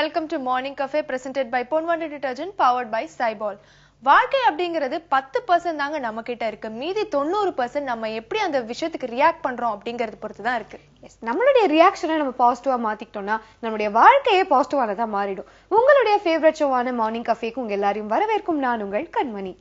Welcome to Morning Cafe presented by Ponvandi Detergent powered by Cyball. வாழ்க்கை அப்படிங்கிறது 10% தாங்க நம்ம கிட்ட இருக்கு. மீதி 90% நம்ம எப்படி அந்த விஷயத்துக்கு ரியாக்ட் பண்றோம் அப்படிங்கறது பொறுத்து தான் இருக்கு. நம்மளுடைய ரியாக்ஷனை நம்ம பாசிட்டிவா மாத்திக்கிட்டோம்னா நம்மளுடைய வாழ்க்கையே பாசிட்டிவானதா மாறிடும். உங்களுடைய ஃபேவரட் ஷோவான மார்னிங் கஃபேக்கு உங்க எல்லாரையும் வரவேற்கும் நான் உங்கள் கண்மணி.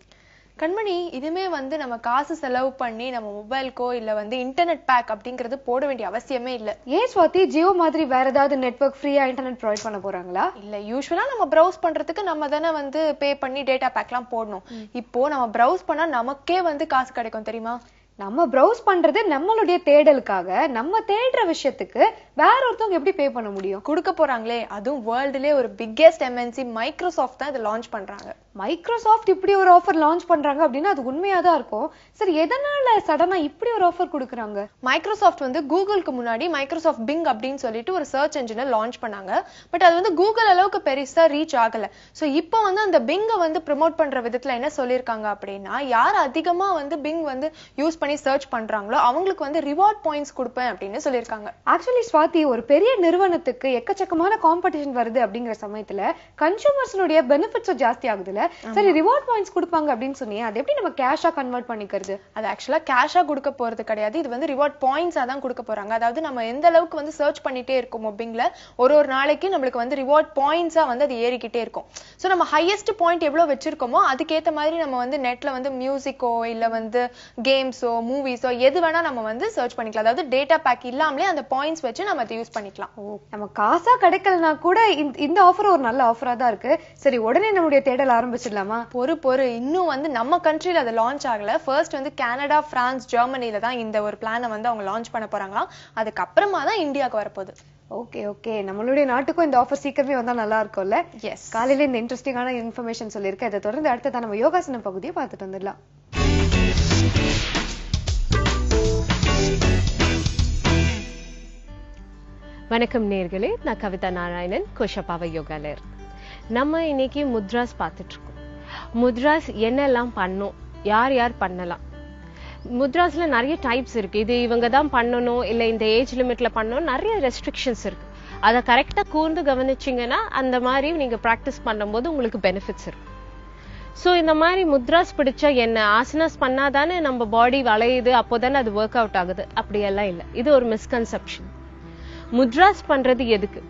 கண்மணி, இதுமே நம்ம காசு செலவு பண்ணி நம்ம மொபைல்க்கோ இல்ல இன்டர்நெட் பேக் அப்படிங்கறது போட வேண்டிய அவசியமே இல்ல. ஏன் ஸ்வாதி, ஜியோ மாதிரி வேற ஏதாவது நெட்வொர்க் ஃப்ரீயா இன்டர்நெட் ப்ரொவைட் பண்ண போறாங்களா? இல்ல, யூசுவலா நம்ம ப்ரௌஸ் பண்றதுக்கு நம்ம தானே பே பண்ணி டேட்டா பேக்லாம் போடணும். இப்போ நம்ம ப்ரௌஸ் பண்ணா நமக்கே காசு கிடைக்கும் தெரியுமா? நம்ம ப்ரௌஸ் பண்றது நம்மளுடைய தேடலுக்காக, நம்ம தேடுற விஷயத்துக்கு வேற ஒருத்தவங்க எப்படி பே பண்ண முடியும்? கொடுக்க போறாங்களே, அதுவும் வேர்ல்டுலயே ஒரு பிக்கெஸ்ட் எம்என்சி மைக்ரோசாஃப்ட் தான் இதை லான்ச் பண்றாங்க. மைக்ரோசாஃப்ட் இப்படி ஒரு ஆஃபர் லான்ச் பண்றாங்க அப்படின்னா அது உண்மையாதான் இருக்கும். சரி, எதனால சடனா இப்படி ஒரு ஆஃபர் கொடுக்குறாங்க? மைக்ரோசாஃப்ட் கூகுளுக்கு முன்னாடி மைக்ரோசாஃப்ட் பிங் அப்படின்னு சொல்லிட்டு ஒரு சர்ச் என்ஜினை லான்ச் பண்ணாங்க. பட் அது கூகுள் அளவுக்கு பெருசா ரீச் ஆகல. சோ இப்போ அந்த பிங்கை ப்ரமோட் பண்ற விதத்துல என்ன சொல்லியிருக்காங்க அப்படின்னா, யார் அதிகமா பிங் யூஸ் பண்ணி சர்ச் பண்றாங்களோ அவங்களுக்கு ரிவார்ட் பாயிண்ட்ஸ் கொடுப்பேன் அப்படின்னு சொல்லியிருக்காங்க. ஆக்சுவலி ஸ்வாதி, ஒரு பெரிய நிறுவனத்துக்கு எக்கச்சக்கமான காம்படிஷன் வருது அப்படிங்கிற சமயத்துல கன்சூமர்ஸ்னுடைய பெனிஃபிட்ஸ் ஜாஸ்தி ஆகுதுல. சரி, ரிவார்ட் பாயிண்ட்ஸ் கொடுப்பாங்க அப்படின்னு சொன்னீங்க, அது எப்படி நம்ம கேஷா கன்வெர்ட் பண்ணிக்கிறது? அது ஆக்சுவலா கேஷா கொடுக்க போறது கிடையாது. இது ரிவார்ட் பாயிண்ட்ஸா தான் கொடுக்க போறாங்க. அதாவது நம்ம எந்த அளவுக்கு சர்ச் பண்ணிட்டே இருக்கோம் பிங்ல, ஒரு நாளைக்கு நம்மளுக்கு ரிவார்ட் பாயிண்ட்ஸா அது ஏறிக்கிட்டே இருக்கும். சோ நம்ம ஹையஸ்ட் பாயிண்ட் எவ்வளவு வச்சிருக்கோமோ அதுக்கேத்த மாதிரி நம்ம நெட்ல மியூசிக்கோ இல்ல கேம்ஸோ மூவிஸோ எது வேணா நம்ம சர்ச் பண்ணிக்கலாம். அதாவது டேட்டா பேக் இல்லாமலே அந்த பாயிண்ட்ஸ் வச்சு நம்ம அதை யூஸ் பண்ணிக்கலாம். நம்ம காசா கிடைக்கலனா கூட இந்த ஆஃபர் ஒரு நல்ல ஆஃபரா தான் இருக்கு. சரி, உடனே நம்மளுடைய தேடல் ஆரம்பிச்சிடலாமா? பொறு இன்னும் நம்ம கண்ட்ரில அது லான்ச் ஆகல. ஃபர்ஸ்ட் கனடா, பிரான்ஸ், ஜெர்மனில தான் இந்த ஒரு பிளானை அவங்க லான்ச் பண்ண போறாங்களாம். அதுக்கப்புறமா தான் இந்தியாவுக்கு வரப்போகுது. ஓகே, நம்மளுடைய நாட்டுக்கும் இந்த ஆஃபர் சீக்கிரமே வந்தா நல்லா இருக்கும்ல. எஸ், காலையில இந்த இன்ட்ரெஸ்டிங்கான இன்ஃபர்மேஷன் சொல்லியிருக்கேன். இதை தொடர்ந்து அடுத்ததான் நம்ம யோகாசன பகுதியை பார்த்துட்டு வந்துடலாம். வணக்கம் நேர்களே, நான் கவிதா நாராயணன், கோஷப்பாவை யோகாலர். நம்ம இன்னைக்கு முத்ராஸ் பார்த்துட்டு இருக்கோம். முத்ராஸ் என்னெல்லாம் பண்ணும், யார் யார் பண்ணலாம்? முத்ராஸ்ல நிறைய டைப்ஸ் இருக்கு. இது இவங்க தான் பண்ணணும், இல்ல இந்த ஏஜ் லிமிட்ல பண்ணணும், நிறைய ரெஸ்ட்ரிக்ஷன்ஸ் இருக்கு. அதை கரெக்டா கூர்ந்து கவனிச்சிங்கன்னா அந்த மாதிரி நீங்க ப்ராக்டிஸ் பண்ணும்போது உங்களுக்கு பெனிஃபிட்ஸ் இருக்கு. ஸோ இந்த மாதிரி முத்ராஸ் பிடிச்சா என்ன, ஆசனாஸ் பண்ணாதானே நம்ம பாடி வளையுது, அப்போதானே அது ஒர்க் அவுட் ஆகுது? அப்படியெல்லாம் இல்லை. இது ஒரு மிஸ்கன்செப்ஷன். முத்ராஸ் பண்றது எதுக்கு?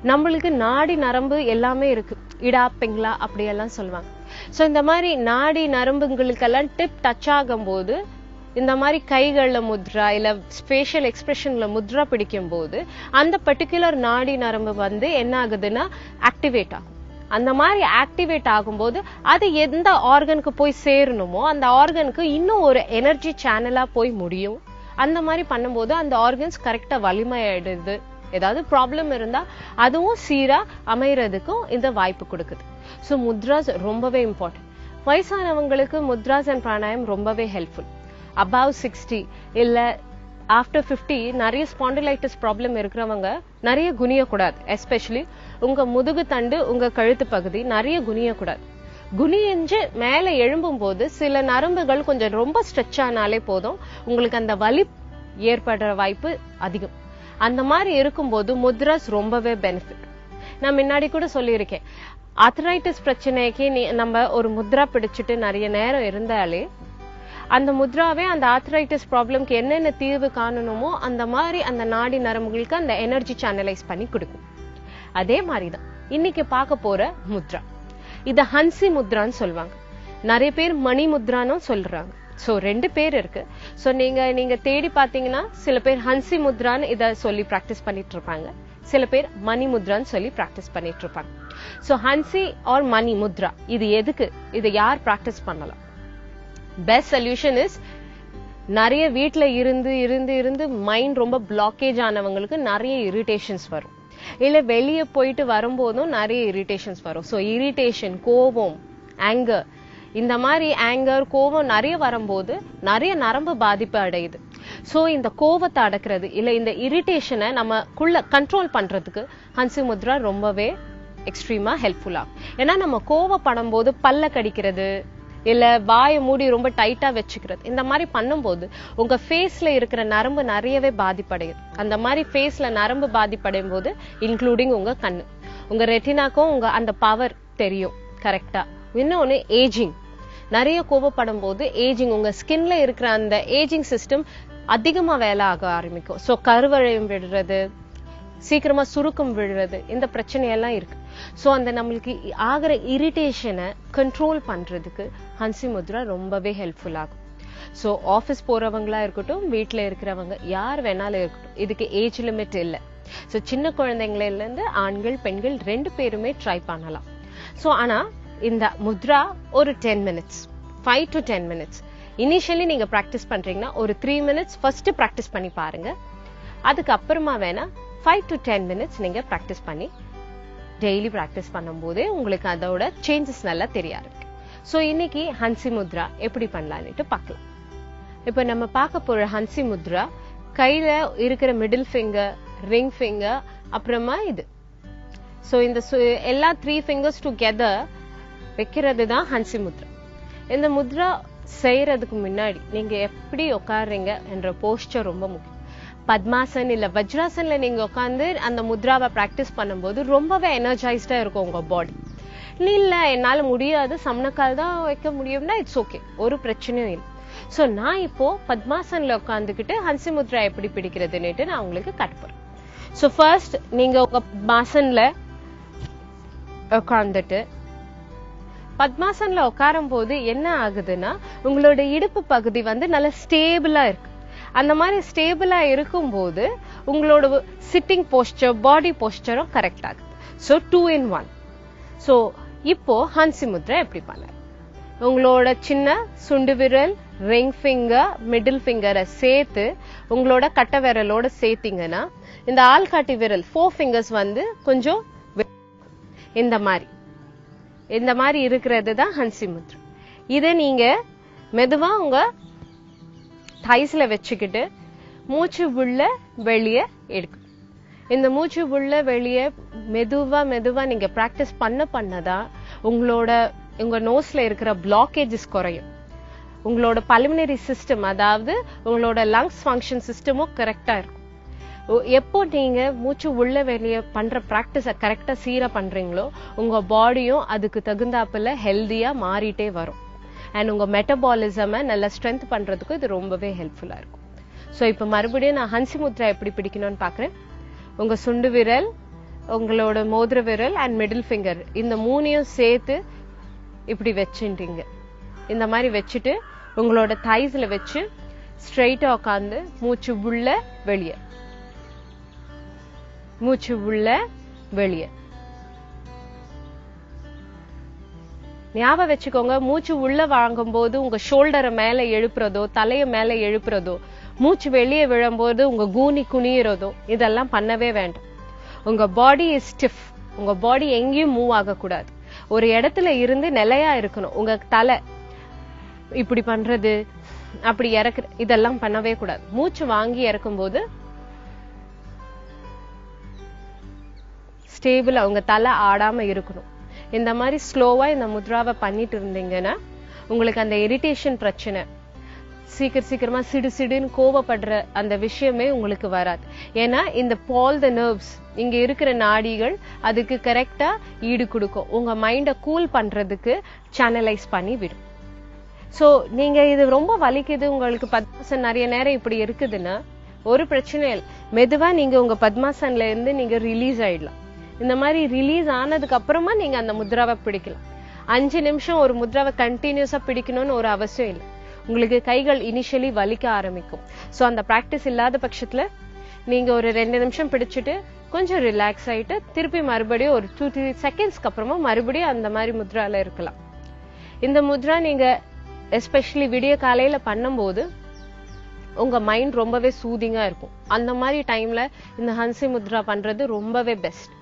நம்மளுக்கு நாடி நரம்பு எல்லாமே இருக்கு, இடா பிங்களா அப்படியெல்லாம் சொல்லுவாங்க. ஸோ இந்த மாதிரி நாடி நரம்புங்களுக்கெல்லாம் டிப் டச் ஆகும் போது இந்த மாதிரி கைகள்ல முத்ரா இல்ல ஃபேஷியல் எக்ஸ்பிரஷன்ல முத்ரா பிடிக்கும் போது அந்த பர்டிகுலர் நாடி நரம்பு என்ன ஆகுதுன்னா ஆக்டிவேட் ஆகும். அந்த மாதிரி ஆக்டிவேட் ஆகும்போது அது எந்த ஆர்கனுக்கு போய் சேரணுமோ அந்த ஆர்கனுக்கு இன்னும் ஒரு எனர்ஜி சேனலா போய் முடியும். அந்த மாதிரி பண்ணும்போது அந்த ஆர்கன்ஸ் கரெக்டா வலிமையாயிடுது. ஏதாவது ப்ராப்ளம் இருந்தா அதுவும் சீரா அமையறதுக்கும் இந்த வாய்ப்பு கொடுக்குது. ஸோ முத்ராஸ் ரொம்பவே இம்பார்ட்டன்ட். வயசானவங்களுக்கு முத்ராஸ் அண்ட் பிராணாயம் ரொம்பவே ஹெல்ப்ஃபுல். அபவ் 60 இல்ல ஆஃப்டர் 50 நிறைய ஸ்பாண்டிலைட்டிஸ் ப்ராப்ளம் இருக்கிறவங்க நிறைய குனியக்கூடாது. எஸ்பெஷலி உங்க முதுகு தண்டு, உங்க கழுத்து பகுதி நிறைய குனியக்கூடாது. குனிஞ்சு மேல எழும்பும் போது சில நரம்புகள் கொஞ்சம் ரொம்ப ஸ்ட்ரெச் ஆனாலே போதும், உங்களுக்கு அந்த வலி ஏற்படுற வாய்ப்பு அதிகம். அந்த மாதிரி இருக்கும்போது முத்ராஸ் ரொம்பவே பெனிஃபிட். நான் முன்னாடி கூட சொல்லியிருக்கேன், ஆர்த்ரைட்டிஸ் பிரச்சனைக்கு நம்ம ஒரு முத்ரா பிடிச்சிட்டு நிறைய நேரம் இருந்தாலே அந்த முத்ராவே அந்த ஆர்த்ரைட்டிஸ் ப்ராப்ளம்க்கு என்னென்ன தீர்வு காணணுமோ அந்த மாதிரி அந்த நாடி நரம்புகளுக்கு அந்த எனர்ஜி சேனலைஸ் பண்ணி கொடுக்கும். அதே மாதிரிதான் இன்னைக்கு பார்க்க போற முத்ரா. இத ஹன்சி முத்ரான்னு சொல்லுவாங்க. நிறைய பேர் மணி முத்ரான்னு சொல்றாங்க. சோ 2 பேர் இருக்கு. சோ நீங்க தேடி பாத்தீங்கன்னா சில பேர் ஹன்சி முத்ரான்னு இத சொல்லி பிராக்டிஸ் பண்ணிட்டு இருப்பாங்க, சில பேர் மணி முத்ரான்னு சொல்லி பிராக்டிஸ் பண்ணிட்டு இருப்பாங்க. சோ ஹன்சி ஆர் மணி முத்ரா இது எதுக்கு, இதை யார் பிராக்டிஸ் பண்ணலாம்? பெஸ்ட் சொல்யூஷன் இஸ், நிறைய வீட்டுல இருந்து மைண்ட் ரொம்ப பிளாக்கேஜ் ஆனவங்களுக்கு நிறைய இரிட்டேஷன்ஸ் வரும், இல்ல வெளியே போயிட்டு வரும்போதும் நிறைய இரிட்டேஷன்ஸ் வரும். ஸோ இரிட்டேஷன், கோபம், ஆங்கர், இந்த மாதிரி ஆங்கர் கோபம் நிறைய வரும்போது நிறைய நரம்பு பாதிப்பு அடையுது. ஸோ இந்த கோபத்தை அடக்கிறது இல்ல இந்த இரிட்டேஷனை நமக்குள்ள கண்ட்ரோல் பண்றதுக்கு ஹன்சி முத்ரா ரொம்பவே எக்ஸ்ட்ரீமா ஹெல்ப்ஃபுல்லா. ஏன்னா நம்ம கோபப்படும் போது பல்ல கடிக்கிறது இல்ல வாயை மூடி ரொம்ப டைட்டா வச்சுக்கிறது, இந்த மாதிரி பண்ணும்போது உங்க ஃபேஸ்ல இருக்கிற நரம்பு நிறையவே பாதிப்படையுது. அந்த மாதிரி ஃபேஸ்ல நரம்பு பாதிப்படையும் போது இன்க்ளூடிங் உங்க கண்ணு, உங்க ரெட்டினாக்கும் உங்க அந்த பவர் தெரியும் கரெக்டா. இன்னொன்னு ஏஜிங், நிறைய கோபப்படும் போது ஏஜிங், உங்க ஸ்கின்ல இருக்கிற அந்த ஏஜிங் சிஸ்டம் அதிகமா வேலை ஆக ஆரம்பிக்கும். சோ கருவளையம் விடுறது, சீக்கிரமா சுருக்கம் விழுறது, இந்த பிரச்சனையெல்லாம் இருக்கு. சோ அந்த நம்மளுக்கு ஆகிற இரிட்டேஷனை கண்ட்ரோல் பண்றதுக்கு ஹன்சி முத்ரா ரொம்பவே ஹெல்ப்ஃபுல் ஆகும். சோ ஆபீஸ் போறவங்களா இருக்கட்டும், வீட்டுல இருக்கிறவங்க யார் வேணாலும் இருக்கட்டும், இதுக்கு ஏஜ் லிமிட் இல்ல. சோ சின்ன குழந்தைங்கள இருந்து ஆண்கள் பெண்கள் 2 பேருமே ட்ரை பண்ணலாம். சோ ஆனா இந்த முத்ரா ஒரு 10 minutes, 5 to 10 minutes இனிஷியலி நீங்க பிராக்டிஸ் பண்றீங்கன்னா ஒரு 3 minutes ஃபர்ஸ்ட் பிராக்டிஸ் பண்ணி பாருங்க. அதுக்கப்புறமா வேணா 5 to 10 minutes நீங்க பிராக்டிஸ் பண்ணி டெய்லி பிராக்டிஸ் பண்ணும்போதே உங்களுக்கு அதோட சேஞ்சஸ் நல்லா தெரிய இருக்கு. சோ இன்னைக்கு ஹன்சி முத்ரா எப்படி பண்ணலாம்னு பார்க்கலாம். இப்ப நம்ம பார்க்க போற ஹன்சி முத்ரா கையில இருக்கிற மிடில் ஃபிங்கர், ரிங் ஃபிங்கர், அப்புறமா இது. சோ இந்த எல்லா 3 fingers டுகெதர் வைக்கிறது தான் ஹன்சி முத்ரா. இந்த முத்ரா செய்யறதுக்கு முன்னாடி நீங்க எப்படி உட்காருறீங்க என்ற போஸ்டர் ரொம்ப முக்கியம். பத்மாசன் இல்ல வஜ்ராசன்ல நீங்க உட்காந்து அந்த முத்ராவை பிராக்டிஸ் பண்ணும்போது ரொம்பவே எனர்ஜைஸ்டா இருக்கும் உங்க பாடி. இல்ல என்னால முடியாது, சமணக்கால் தான் வைக்க முடியும்னா இட்ஸ் ஓகே, ஒரு பிரச்சனையும் இல்லை. சோ நான் இப்போ பத்மாசன்ல உட்காந்துக்கிட்டு ஹன்சி முத்ரா எப்படி பிடிக்கிறதுன்னு நான் உங்களுக்கு கட்டுப்போறேன். சோ ஃபர்ஸ்ட் நீங்க உங்க பத்மாசன்ல உட்காந்துட்டு, பத்மாசன்ல உட்காரும் போது என்ன ஆகுதுன்னா உங்களோட இடுப்பு பகுதி நல்ல ஸ்டேபிளா இருக்கு. அந்த மாதிரி ஸ்டேபிளா இருக்கும் போது உங்களோட சிட்டிங் போஸ்டர், பாடி போஸ்டரும் கரெக்ட் ஆகுது. So 2 in 1. சோ இப்போ ஹன்சி முத்ரா எப்படி பண்ண, உங்களோட சின்ன சுண்டு விரல், ரிங் ஃபிங்கர், மிடில் ஃபிங்கரை சேர்த்து உங்களோட கட்டை விரலோட சேர்த்தீங்கன்னா இந்த ஆள்காட்டி விரல் 4 fingers கொஞ்சம் இந்த மாதிரி இருக்கிறது தான் ஹன்சி முத்ரா. இதை நீங்க மெதுவா உங்க தைஸ்ல வச்சுக்கிட்டு மூச்சு உள்ள வெளியே எடுக்கணும். இந்த மூச்சு உள்ள வெளியே மெதுவா மெதுவா நீங்க பிராக்டிஸ் பண்ணதான் உங்க நோஸ்ல இருக்கிற பிளாக்கேஜஸ் குறையும். உங்களோட பல்மனரி சிஸ்டம், அதாவது உங்களோட லங்ஸ் ஃபங்க்ஷன் சிஸ்டமும் கரெக்டா இருக்கும். எப்போ நீங்க மூச்சு உள்ள வெளியே பண்ற பிராக்டிஸ கரெக்டா சீரா பண்றீங்களோ உங்க பாடியும் அதுக்கு தகுந்தாப்புல ஹெல்தியா மாறிட்டே வரும். அண்ட் உங்க மெட்டபாலிசம நல்லா ஸ்ட்ரென்த் பண்றதுக்கு இது ரொம்பவே ஹெல்ப்ஃபுல்லா இருக்கும். சோ இப்ப மறுபடியும் நான் ஹன்சி முத்ரா எப்படி பிடிக்கணும்னு பாக்குறேன். உங்க சுண்டு விரல், உங்களோட மோதிர விரல் அண்ட் மிடில் ஃபிங்கர், இந்த 3ஐயும் சேர்த்து இப்படி வச்சுட்டீங்க. இந்த மாதிரி வச்சுட்டு உங்களோட தைஸ்ல வச்சு ஸ்ட்ரெயிட்டா உட்காந்து மூச்சு உள்ள வெளியே, மூச்சு உள்ள வெளியே. ஞாபகம் வச்சுக்கோங்க, மூச்சு உள்ள வாங்கும் போது உங்க ஷோல்டரை மேல எழுப்புறதோ தலைய மேல எழுப்புறதோ, மூச்சு வெளியே விழும்போது உங்க கூனி குனியறதோ இதெல்லாம் பண்ணவே வேண்டாம். உங்க பாடி இஸ் ஸ்டிஃப். உங்க பாடி எங்கேயும் மூவ் ஆகக்கூடாது, ஒரு இடத்துல இருந்து நிலையா இருக்கணும். உங்க தலை இப்படி பண்றது, அப்படி இறக்குற, இதெல்லாம் பண்ணவே கூடாது. மூச்சு வாங்கி இறக்கும் போது ஸ்டேபிளா உங்க தலை ஆடாம இருக்கணும். இந்த மாதிரி ஸ்லோவா இந்த முத்ராவை பண்ணிட்டு இருந்தீங்கன்னா உங்களுக்கு அந்த இரிட்டேஷன் பிரச்சனை, சீக்கிரமா சிடுன்னு கோவப்படுற அந்த விஷயமே உங்களுக்கு வராது. ஏன்னா இந்த பால் த நர்வ்ஸ், இங்க இருக்கிற நாடிகள் அதுக்கு கரெக்டா ஈடு கொடுக்கும். உங்க மைண்ட கூல் பண்றதுக்கு சேனலைஸ் பண்ணி விடும். சோ நீங்க இது ரொம்ப வலிக்குது, உங்களுக்கு பத்மாசன் நிறைய நேரம் இப்படி இருக்குதுன்னா ஒரு பிரச்சனை இல்லை. மெதுவா நீங்க உங்க பத்மாசன்ல இருந்து நீங்க ரிலீஸ் ஆயிடலாம். இந்த மாதிரி ரிலீஸ் ஆனதுக்கு அப்புறமா நீங்க அந்த முத்ராவை பிடிக்கலாம். 5 நிமிஷம் ஒரு முத்ராவை கண்டினியூஸா பிடிக்கணும்னு ஒரு அவசியம் இல்லை. உங்களுக்கு கைகள் இனிஷியலி வலிக்க ஆரம்பிக்கும். சோ அந்த பிராக்டிஸ் இல்லாத பட்சத்துல நீங்க ஒரு 2 நிமிஷம் பிடிச்சிட்டு கொஞ்சம் ரிலாக்ஸ் ஆயிட்டு திருப்பி மறுபடியும் ஒரு 2-3 செகண்ட்ஸ்க்கு அப்புறமா மறுபடியும் அந்த மாதிரி முத்ரால இருக்கலாம். இந்த முத்ரா நீங்க எஸ்பெஷலி விடிய காலையில பண்ணும்போது உங்க மைண்ட் ரொம்பவே சூதிங்கா இருக்கும். அந்த மாதிரி டைம்ல இந்த ஹன்சி முத்ரா பண்றது ரொம்பவே பெஸ்ட்.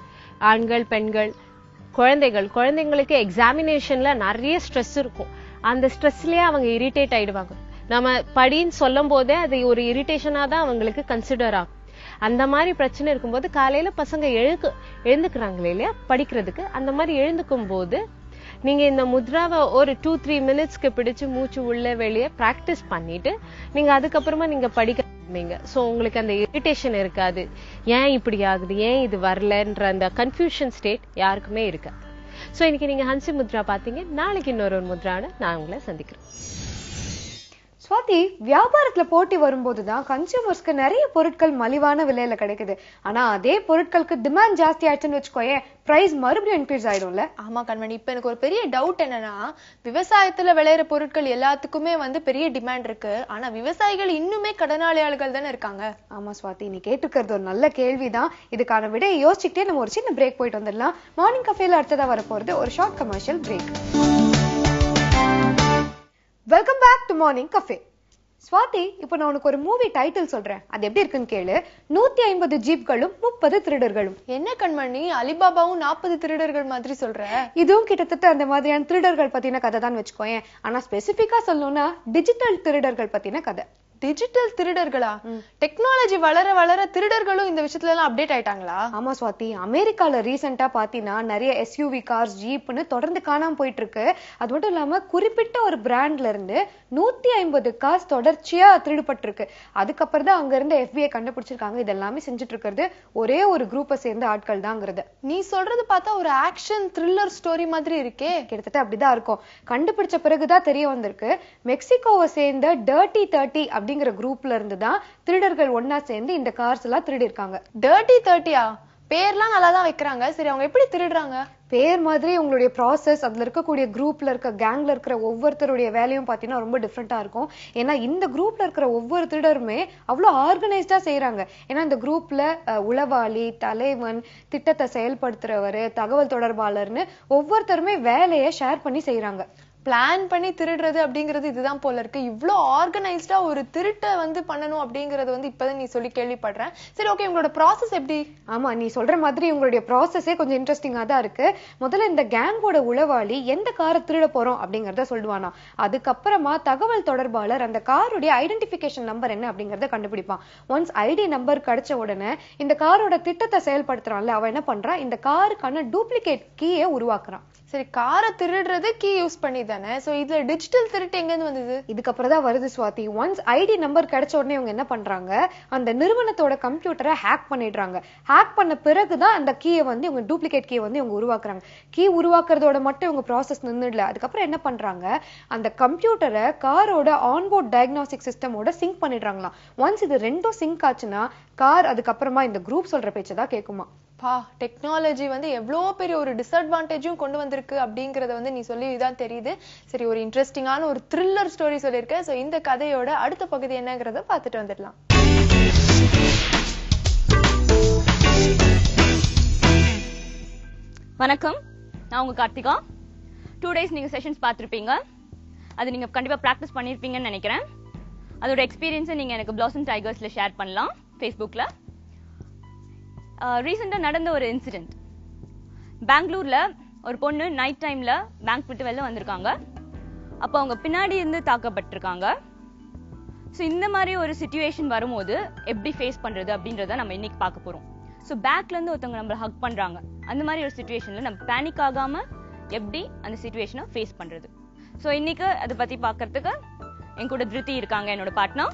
ஆண்கள், பெண்கள், குழந்தைங்களுக்கு எக்ஸாமினேஷன்ல நிறைய ஸ்ட்ரெஸ் இருக்கும். அந்த ஸ்ட்ரெஸ்லயே அவங்க இரிட்டேட் ஆயிடுவாங்க. நம்ம படின்னு சொல்லும் போதே அது ஒரு இரிட்டேஷனா தான் அவங்களுக்கு கன்சிடர் ஆகும். அந்த மாதிரி பிரச்சனை இருக்கும்போது காலையில பசங்க எழுந்துக்கிறாங்களே இல்லையா படிக்கிறதுக்கு, அந்த மாதிரி எழுந்துக்கும் போது நீங்க இந்த முத்ராவை ஒரு 2-3 மினிட்ஸ்க்கு பிடிச்சு மூச்சு உள்ள வெளியே பிராக்டிஸ் பண்ணிட்டு நீங்க அதுக்கப்புறமா நீங்க படிக்க சோ உங்களுக்கு அந்த இரிட்டேஷன் இருக்காது. ஏன் இப்படி ஆகுது, ஏன் இது வரலன்ற அந்த கன்ஃபியூஷன் ஸ்டேட் யாருக்குமே இருக்காது. சோ இன்னைக்கு நீங்க ஹன்சி முத்ரா பாத்தீங்க. நாளைக்கு இன்னொரு முத்ரான நான் உங்களை சந்திக்கிறேன். ஸ்வாதி, வியாபாரத்துல போட்டி வரும்போதுதான் கன்சியூமர்ஸ்க்கு நிறைய பொருட்கள் மலிவான விலையில கிடைக்குது. ஆனா அதே பொருட்களுக்கு டிமாண்ட் ஜாஸ்தி ஆயிடுச்சுன்னு வச்சுக்கோயேன், பிரைஸ் மறுபடியும் இன்க்ரீஸ் ஆயிடும்ல. ஆமா கண்மணி, இப்ப எனக்கு ஒரு பெரிய டவுட் என்னன்னா, விவசாயத்துல விளையிற பொருட்கள் எல்லாத்துக்குமே வந்து பெரிய டிமாண்ட் இருக்கு. ஆனா விவசாயிகள் இன்னுமே கடனாளியாளர்கள் தானே இருக்காங்க. ஆமா ஸ்வாதி, நீ கேட்டுக்கிறது ஒரு நல்ல கேள்விதான். இதுக்கான விடையை யோசிச்சுக்கிட்டே நம்ம ஒரு சின்ன பிரேக் போயிட்டு வந்துடலாம். மார்னிங் கஃபேல அடுத்ததா வரப்போறது ஒரு short commercial break. Welcome back to morning cafe. Swathi, இப்போ நான் உனக்கு ஒரு மூவி டைட்டில் சொல்றேன், அது எப்படி இருக்குன்னு கேளு. 150 ஜீப்களும் 30 திருடர்களும். என்ன கண்மணி, அலிபாபாவும் 40 திருடர்கள் மாதிரி சொல்ற? இதுவும் கிட்டத்தட்ட அந்த மாதிரியான திருடர்கள் பத்தின கதை தான் வச்சுக்கோயேன். ஆனா ஸ்பெசிபிக்கா சொல்லணும்னா டிஜிட்டல் திருடர்கள் பத்தின கதை. டிஜிட்டல் திருடர்களா? டெக்னாலஜி வளர வளர திருடர்களும் இந்த விஷயத்துல எல்லாம் அப்டேட் ஆயிட்டாங்களா? ஆமா ஸ்வாதி, அமெரிக்கால ரீசெண்டா பாத்தீங்கன்னா நிறைய எஸ்யூவி கார்ஸ், ஜீப்னு தொடர்ந்து காணாம போயிட்டு இருக்கு. அது மட்டும் இல்லாம குறிப்பிட்ட ஒரு பிராண்ட்ல இருந்து 150 கார்ஸ் தொடர்ச்சியா திருடுபட்டு இருக்கு. அதுக்கப்புறம் தான் அங்க இருந்து FBI கண்டுபிடிச்சிருக்காங்க. இதெல்லாமே செஞ்சுட்டு இருக்கிறது ஒரே ஒரு குரூப்பை சேர்ந்த ஆட்கள் தாங்கிறது. நீ சொல்றது பார்த்தா ஒரு ஆக்ஷன் த்ரில்லர் ஸ்டோரி மாதிரி இருக்கே. கிட்டத்தட்ட அப்படிதான் இருக்கும். கண்டுபிடிச்ச பிறகுதான் தெரிய வந்திருக்கு, மெக்சிகோவை சேர்ந்த டர்ட்டி 30 அப்படிங்கிற குரூப்ல இருந்து தான் திருடர்கள் ஒன்னா சேர்ந்து இந்த கார்ஸ் எல்லாம் திருடி இருக்காங்க. டர்ட்டி 30யா? பேர்லாம் நல்லா தான் வைக்கிறாங்க. சரி, அவங்க எப்படி திருடுறாங்க? பேர் மாதிரி உங்களுடைய ப்ராசஸ், அதுல இருக்கக்கூடிய குரூப்ல இருக்க கேங்ல இருக்கிற ஒவ்வொருத்தருடைய வேலையும் பாத்தீங்கன்னா ரொம்ப டிஃப்ரெண்டா இருக்கும். ஏன்னா இந்த குரூப்ல இருக்கிற ஒவ்வொரு திருடருமே அவ்வளவு ஆர்கனைஸ்டா செய்யறாங்க. ஏன்னா இந்த குரூப்ல உளவாளி, தலைவன், திட்டத்தை செயல்படுத்துறவரு, தகவல் தொடர்பாளர்னு ஒவ்வொருத்தருமே வேலையை ஷேர் பண்ணி செய்யறாங்க. பிளான் பண்ணி திருடுறது அப்படிங்கிறது இதுதான் போல இருக்கு. இவ்வளோ ஆர்கனைஸ்டா ஒரு திருட்டை வந்து பண்ணணும் அப்படிங்கறது வந்து இப்பதான் நீ சொல்லி கேள்விப்படுறேன். சரி, ஓகே, உங்களோட ப்ராசஸ் எப்படி? ஆமா, நீ சொல்ற மாதிரி உங்களுடைய ப்ராசஸே கொஞ்சம் இன்ட்ரெஸ்டிங்கா தான் இருக்கு. முதல்ல இந்த கேங்கோட உளவாளி எந்த காரை திருட போறோம் அப்படிங்கறத சொல்லுவானா. அதுக்கப்புறமா தகவல் தொடர்பாளர் அந்த காருடைய ஐடென்டிபிகேஷன் நம்பர் என்ன அப்படிங்கறத கண்டுபிடிப்பான். ஒன்ஸ் ஐடி நம்பர் கிடைச்ச உடனே இந்த காரோட திட்டத்தை செயல்படுத்துறான்ல, அவன் என்ன பண்றான், இந்த காருக்கான டூப்ளிகேட் கீயை உருவாக்குறான். சரி, காரை திருடுறது கீ யூஸ் பண்ணி தானே. சோ இதுல டிஜிட்டல் திருட்டு எங்க இருந்து வந்தது? இதுக்கப்புறம் தான் வருது ஸ்வாதி. ஒன்ஸ் ஐடி நம்பர் கிடைச்ச உடனே இவங்க என்ன பண்றாங்க, அந்த நிறுவனத்தோட கம்ப்யூட்டரை ஹேக் பண்ணிடுறாங்க. ஹேக் பண்ண பிறகுதான் அந்த கீயை வந்து இவங்க டூப்ளிகேட் கீயை வந்து இவங்க உருவாக்குறாங்க. கீ உருவாக்குறதோட மட்டும் இவங்க ப்ராசஸ் நின்றுடல. அதுக்கப்புறம் என்ன பண்றாங்க, அந்த கம்ப்யூட்டரை காரோட ஆன்போர்ட் டயக்னாஸ்டிக் சிஸ்டமோட சிங்க் பண்ணிடுறாங்களாம். ஒன்ஸ் இது ரெண்டும் சிங்க் ஆச்சுன்னா கார் அதுக்கப்புறமா இந்த குரூப் சொல்ற பேச்சதான் கேட்குமா. டெக்னாலஜி வந்து எவ்வளோ பெரிய ஒரு டிஸ்அட்வான்டேஜும் கொண்டு வந்திருக்கு அப்படிங்கறத வந்து நீ சொல்லிதான் தெரியுது. சரி, ஒரு இன்ட்ரெஸ்டிங்கான ஒரு த்ரில்லர் ஸ்டோரி சொல்லியிருக்க. சோ இந்த கதையோட அடுத்த பகுதி என்னங்கறத பார்த்துட்டு வந்துடலாம். வணக்கம், நான் உங்க கார்த்திகா. 2 days நீங்க செஷன்ஸ் பார்த்திருப்பீங்க. அது நீங்க கண்டிப்பா பிராக்டிஸ் பண்ணிருப்பீங்கன்னு நினைக்கிறேன். அதோட எக்ஸ்பீரியன்ஸை நீங்க எனக்கு பிளாசம் டைகர்ஸ்ல ஷேர் பண்ணலாம் ஃபேஸ்புக்ல. ரீசெண்டா நடந்த ஒரு இன்சிடென்ட். பெங்களூர்ல ஒரு பொண்ணு நைட் டைம்ல பேங்க் விட்டு வெளில வந்திருக்காங்க. அப்ப அவங்க பின்னாடி இருந்து தாக்கப்பட்டிருக்காங்க. ஸோ இந்த மாதிரி ஒரு சிச்சுவேஷன் வரும்போது எப்படி ஃபேஸ் பண்றது அப்படின்றத நம்ம இன்னைக்கு பார்க்க போறோம். ஸோ பேக்ல இருந்து ஒருத்தவங்க நம்மள ஹக் பண்றாங்க. அந்த மாதிரி ஒரு சிச்சுவேஷன்ல நம்ம பேனிக் ஆகாம எப்படி அந்த சிச்சுவேஷனை ஃபேஸ் பண்றது. ஸோ இன்னைக்கு அதை பத்தி பார்க்கறதுக்கு என் கூட திருத்தி இருக்காங்க, என்னோட பார்ட்னர்.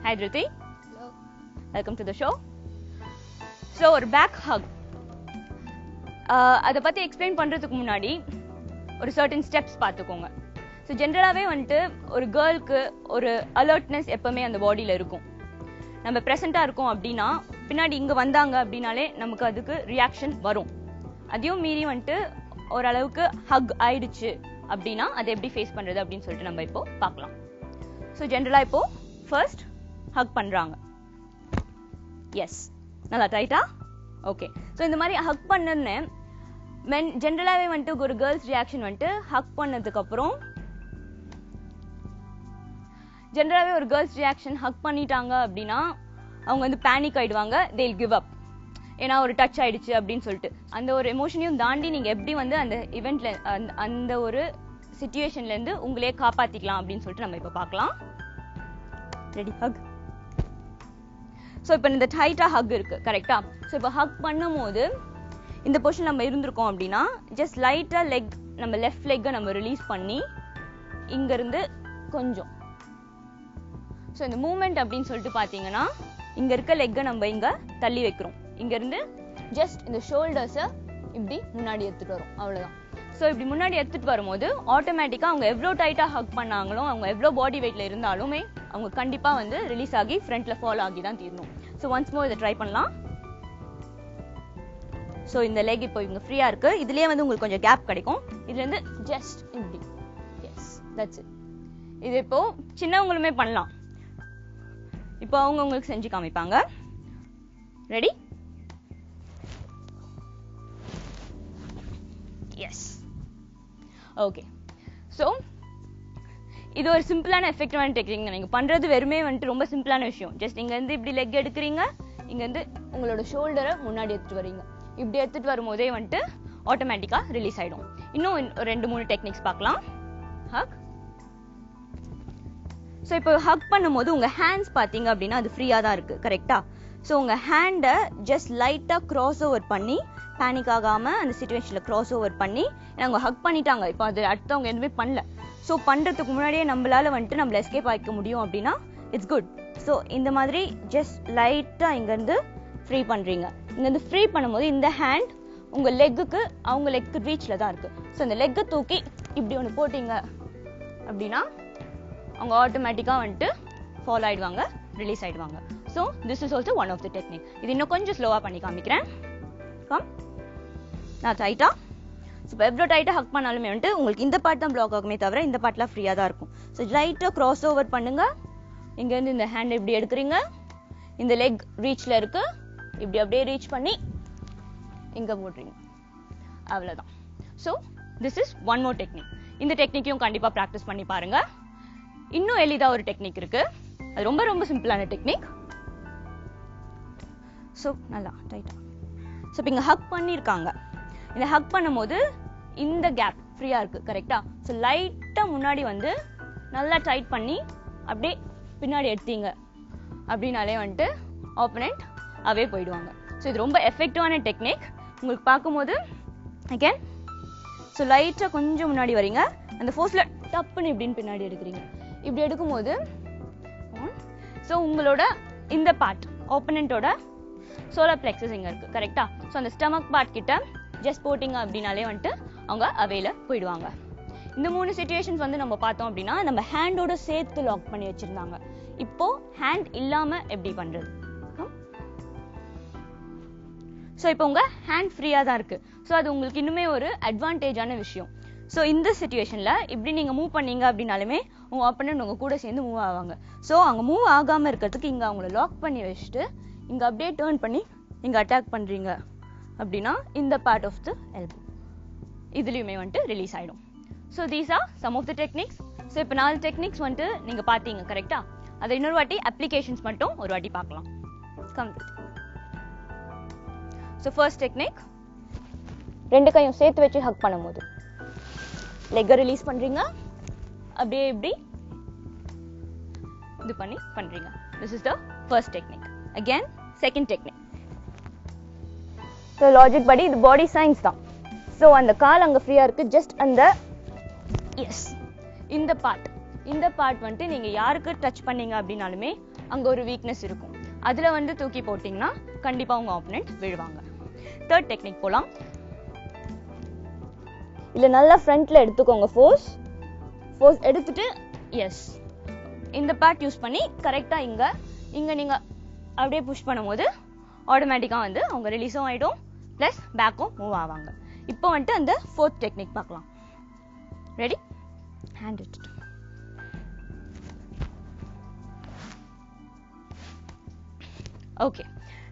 ஹாய் திருத்தி. Welcome to the show. So ஒரு பேக் ஹக், அதை பத்தி எக்ஸ்பிளைன் பண்றதுக்கு முன்னாடி ஒரு சர்டன் ஸ்டெப்ஸ் பார்த்துக்கோங்க. ஸோ ஜென்ரலாகவே வந்துட்டு ஒரு கேர்ளுக்கு ஒரு அலர்ட்னஸ் எப்பவுமே அந்த பாடியில் இருக்கும். நம்ம ப்ரெசென்ட்டாக இருக்கோம் அப்படின்னா பின்னாடி இங்கே வந்தாங்க அப்படின்னாலே நமக்கு அதுக்கு ரியாக்ஷன் வரும். அதையும் மீறி வந்துட்டு ஓரளவுக்கு ஹக் ஆயிடுச்சு அப்படின்னா அதை எப்படி ஃபேஸ் பண்ணுறது அப்படின்னு சொல்லிட்டு நம்ம இப்போ பார்க்கலாம். ஸோ ஜென்ரலாக இப்போ ஃபர்ஸ்ட் ஹக் பண்ணுறாங்க. எஸ், நல்லா டைட்டா? ஓகே. ஸோ இந்த மாதிரி ஹக் பண்ணன்னு ஜென்ரலாகவே வந்துட்டு ஒரு கேர்ள்ஸ் ரியாக்ஷன் வந்துட்டு ஹக் பண்ணதுக்கு அப்புறம் ஜென்ரலாகவே ஒரு கேர்ள்ஸ் ரியாக்ஷன் ஹக் பண்ணிட்டாங்க அப்படின்னா அவங்க வந்து பேனிக் ஆயிடுவாங்க. they'll give up. ஏன்னா ஒரு டச் ஆயிடுச்சு அப்படின்னு சொல்லிட்டு அந்த ஒரு எமோஷனையும் தாண்டி நீங்க எப்படி வந்து அந்த இவெண்ட்ல அந்த ஒரு சிச்சுவேஷன்ல இருந்து உங்களே காப்பாத்திக்கலாம் அப்படின்னு சொல்லிட்டு நம்ம இப்ப பார்க்கலாம். ரெடி? ஹக். ஸோ இப்போ இந்த டைட்டா ஹக் இருக்கு, கரெக்டா? ஸோ இப்போ ஹக் பண்ணும் போது இந்த பொசிஷன் நம்ம இருந்திருக்கோம் அப்படின்னா ஜஸ்ட் லைட்டா லெக், நம்ம லெஃப்ட் லெக்கை நம்ம ரிலீஸ் பண்ணி இங்க இருந்து கொஞ்சம் ஸோ இந்த மூவ்மெண்ட் அப்படின்னு சொல்லிட்டு பார்த்தீங்கன்னா இங்க இருக்க லெக்கை நம்ம இங்க தள்ளி வைக்கிறோம். இங்க இருந்து ஜஸ்ட் இந்த ஷோல்டர்ஸை இப்படி முன்னாடி எடுத்துட்டு வரும், அவ்வளவுதான். ஸோ இப்படி முன்னாடி எடுத்துட்டு வரும்போது ஆட்டோமேட்டிக்கா அவங்க எவ்வளோ டைட்டா ஹக் பண்ணாங்களோ, அவங்க எவ்வளோ பாடி வெயிட்ல இருந்தாலுமே அவங்க கண்டிப்பா வந்து ரிலீஸ் ஆகி ஃப்ரண்ட்ல ஃபாலோ ஆகி தான் தீரணும். ஸோ ஒன்ஸ் மோர் இதை ட்ரை பண்ணலாம். ஸோ இந்த லெக் இப்போ இவங்க ஃப்ரீயா இருக்கு. இதுலயே வந்து உங்களுக்கு கொஞ்சம் கேப் கிடைக்கும். இதுல இருந்து ஜஸ்ட் இப்படி, எஸ் தட்ஸ் இட். இது இப்போ சின்னவங்களுமே பண்ணலாம். இப்போ அவங்க உங்களுக்கு செஞ்சு காமிப்பாங்க. ரெடி? S, okay. ஸோ இது ஒரு சிம்பிளான எஃபெக்டிவான டெக்னிக். நீங்க பண்றது வெறுமே வந்துட்டு ரொம்ப சிம்பிளான விஷயம். ஜஸ்ட் இங்க இருந்து இப்படி லெக் எடுக்கிறீங்க, இங்க இருந்து உங்களோட ஷோல்டரை முன்னாடி எடுத்துட்டு வரீங்க. இப்படி எடுத்துட்டு வரும்போதே வந்துட்டு ஆட்டோமேட்டிக்கா ரிலீஸ் ஆயிடும். இன்னும் 2-3 டெக்னிக்ஸ் பார்க்கலாம். ஹக். ஸோ இப்போ ஹக் பண்ணும்போது உங்க ஹேண்ட்ஸ் பாத்தீங்க அப்படின்னா அது ஃப்ரீயா தான் இருக்கு, கரெக்டா? ஸோ உங்க ஹேண்டை ஜஸ்ட் லைட்டா கிராஸ் ஓவர் பண்ணி, பேனிக் ஆகாம அந்த சிச்சுவேஷன்ல கிராஸ் ஓவர் பண்ணி, அவங்க ஹக் பண்ணிட்டாங்க, இப்போ அது அடுத்தவங்க எதுவுமே பண்ணல. ஸோ பண்றதுக்கு முன்னாடியே நம்மளால வந்துட்டு நம்மள எஸ்கேப் ஆகிக்க முடியும் அப்படின்னா இட்ஸ் குட். ஸோ இந்த மாதிரி ஜஸ்ட் லைட்டா இங்க இருந்து ஃப்ரீ பண்றீங்க. இங்க இருந்து ஃப்ரீ பண்ணும்போது இந்த ஹேண்ட் உங்க லெக்குக்கு, அவங்க லெக்கு ரீச்ல தான் இருக்கு. ஸோ இந்த லெக்கை தூக்கி இப்படி ஒன்று போட்டீங்க அப்படின்னா அவங்க ஆட்டோமேட்டிக்கா வந்துட்டு ஃபாலோ ஆயிடுவாங்க, ரிலீஸ் ஆயிடுவாங்க. So this is also one of the technique. இது இன்னும் கொஞ்சம் ஸ்லோவா பண்ணி காமிக்கிறேன். நான் டைட்டா, இப்போ எவ்வளோ டைட்டா ஹக் பண்ணாலுமே வந்துட்டு உங்களுக்கு இந்த பார்ட் தான் பிளாக் ஆகுமே தவிர இந்த பார்ட்லாம் ஃப்ரீயா தான் இருக்கும். ஸோ லைட்டா கிராஸ் ஓவர் பண்ணுங்க. இங்க இருந்து இந்த ஹேண்ட் இப்படி எடுக்கிறீங்க, இந்த லெக் ரீச்ல இருக்கு, இப்படி அப்படியே ரீச் பண்ணி இங்க போடுறீங்க, அவ்வளவுதான். So this is one more technique. இந்த டெக்னிக்கையும் கண்டிப்பா ப்ராக்டிஸ் பண்ணி பாருங்க. இன்னும் எளிதா ஒரு டெக்னிக் இருக்கு, அது ரொம்ப ரொம்ப சிம்பிளான டெக்னிக். ஸோ நல்லா டைட்டா. ஸோ இப்போ இங்க ஹக் பண்ணியிருக்காங்க. இந்த ஹக் பண்ணும்போது இந்த கேப் ஃப்ரீயா இருக்கு, கரெக்டா? ஸோ லைட்டா முன்னாடி வந்து நல்லா டைட் பண்ணி அப்படியே பின்னாடி எடுத்தீங்க அப்படின்னாலே வந்துட்டு ஆப்போனன்ட் அவே போயிடுவாங்க. ஸோ இது ரொம்ப எஃபெக்டிவான டெக்னிக். உங்களுக்கு பார்க்கும்போது அகேன், ஸோ லைட்டா கொஞ்சம் முன்னாடி வரீங்க, அந்த ஃபோர்ஸ்ல டப்புன்னு இப்படின்னு பின்னாடி எடுக்கிறீங்க. இப்படி எடுக்கும்போது ஸோ உங்களோட இந்த பார்ட் ஆப்போனன்ட்டோட சோலார் பிளெக்ஸஸ் இங்க இருக்கு, கரெக்டா? ஸோ அந்த ஸ்டமக் பார்ட் கிட்ட ஜஸ்ட் போட்டிங்க அப்படின்னாலே வந்துட்டு அவங்க அவேல போயிடுவாங்க. இந்த 3 சிச்சுவேஷன்ஸ் வந்து நம்ம பார்த்தோம் அப்படின்னா நம்ம ஹேண்டோட சேர்த்து லாக் பண்ணி வச்சிருந்தாங்க. இப்போ ஹேண்ட் இல்லாம எப்படி பண்றது? ஸோ இப்போ உங்க ஹேண்ட் ஃப்ரீயா தான் இருக்கு. ஸோ அது உங்களுக்கு இன்னுமே ஒரு அட்வான்டேஜான விஷயம். ஸோ இந்த சிச்சுவேஷன்ல இப்படி நீங்க மூவ் பண்ணீங்க அப்படின்னாலுமே உங்க ஆப்போனன்ட் உங்க கூட சேர்ந்து மூவ் ஆவாங்க. ஸோ அவங்க மூவ் ஆகாம இருக்கிறதுக்கு இங்க அவங்கள லாக் பண்ணி வச்சுட்டு இங்க அப்படியே டர்ன் பண்ணி இங்க அட்டாக் பண்றீங்க அப்படின்னா இந்த பார்ட் ஆஃப் தி எல்போ இதுலயுமே வந்துட்டு ரிலீஸ் ஆயிடும். So these are some of the techniques. So இப்போ 4 டெக்னிக்ஸ் வந்துட்டு நீங்க பாத்தீங்க, கரெக்டா? அதை இன்னொரு வாட்டி அப்ளிகேஷன்ஸ் மட்டும் ஒரு வாட்டி பார்க்கலாம். ஸோ ஃபர்ஸ்ட் டெக்னிக், 2 கையும் சேர்த்து வச்சு ஹக் பண்ணும்போது லெக்கை ரிலீஸ் பண்றீங்க, அப்படியே இப்படி இது பண்ணி பண்றீங்க. This is the first technique. Again second technique. So logic படி இது பாடி சயின்ஸ் தான். ஸோ அந்த கால் அங்கே ஃப்ரீயா இருக்கு, ஜஸ்ட் அந்த எஸ் இந்த பார்ட் வந்துட்டு நீங்க யாருக்கு டச் பண்ணீங்க அப்படின்னாலுமே அங்க ஒரு வீக்னஸ் இருக்கும். அதுல வந்து தூக்கி போட்டீங்கன்னா கண்டிப்பா உங்க ஆப்போனன்ட் விழுவாங்க. தேர்ட் டெக்னிக் போலாம். இல்ல நல்லா ஃப்ரண்ட்ல எடுத்துக்கோங்க, ஃபோர்ஸ் எடுத்துட்டு எஸ் இந்த பார்ட் யூஸ் பண்ணி கரெக்டா இங்க நீங்க அப்படியே புஷ் பண்ணும்போது ஆட்டோமேட்டிக்கா வந்து அவங்க ரிலீஸும் ஆயிடும், பிளஸ் பேக்கும் மூவ் ஆவாங்க. இப்போ வந்துட்டு அந்த ஃபோர்த் டெக்னிக் பார்க்கலாம். ரெடி? ஹேண்ட் எடுத்துட்டு ஓகே.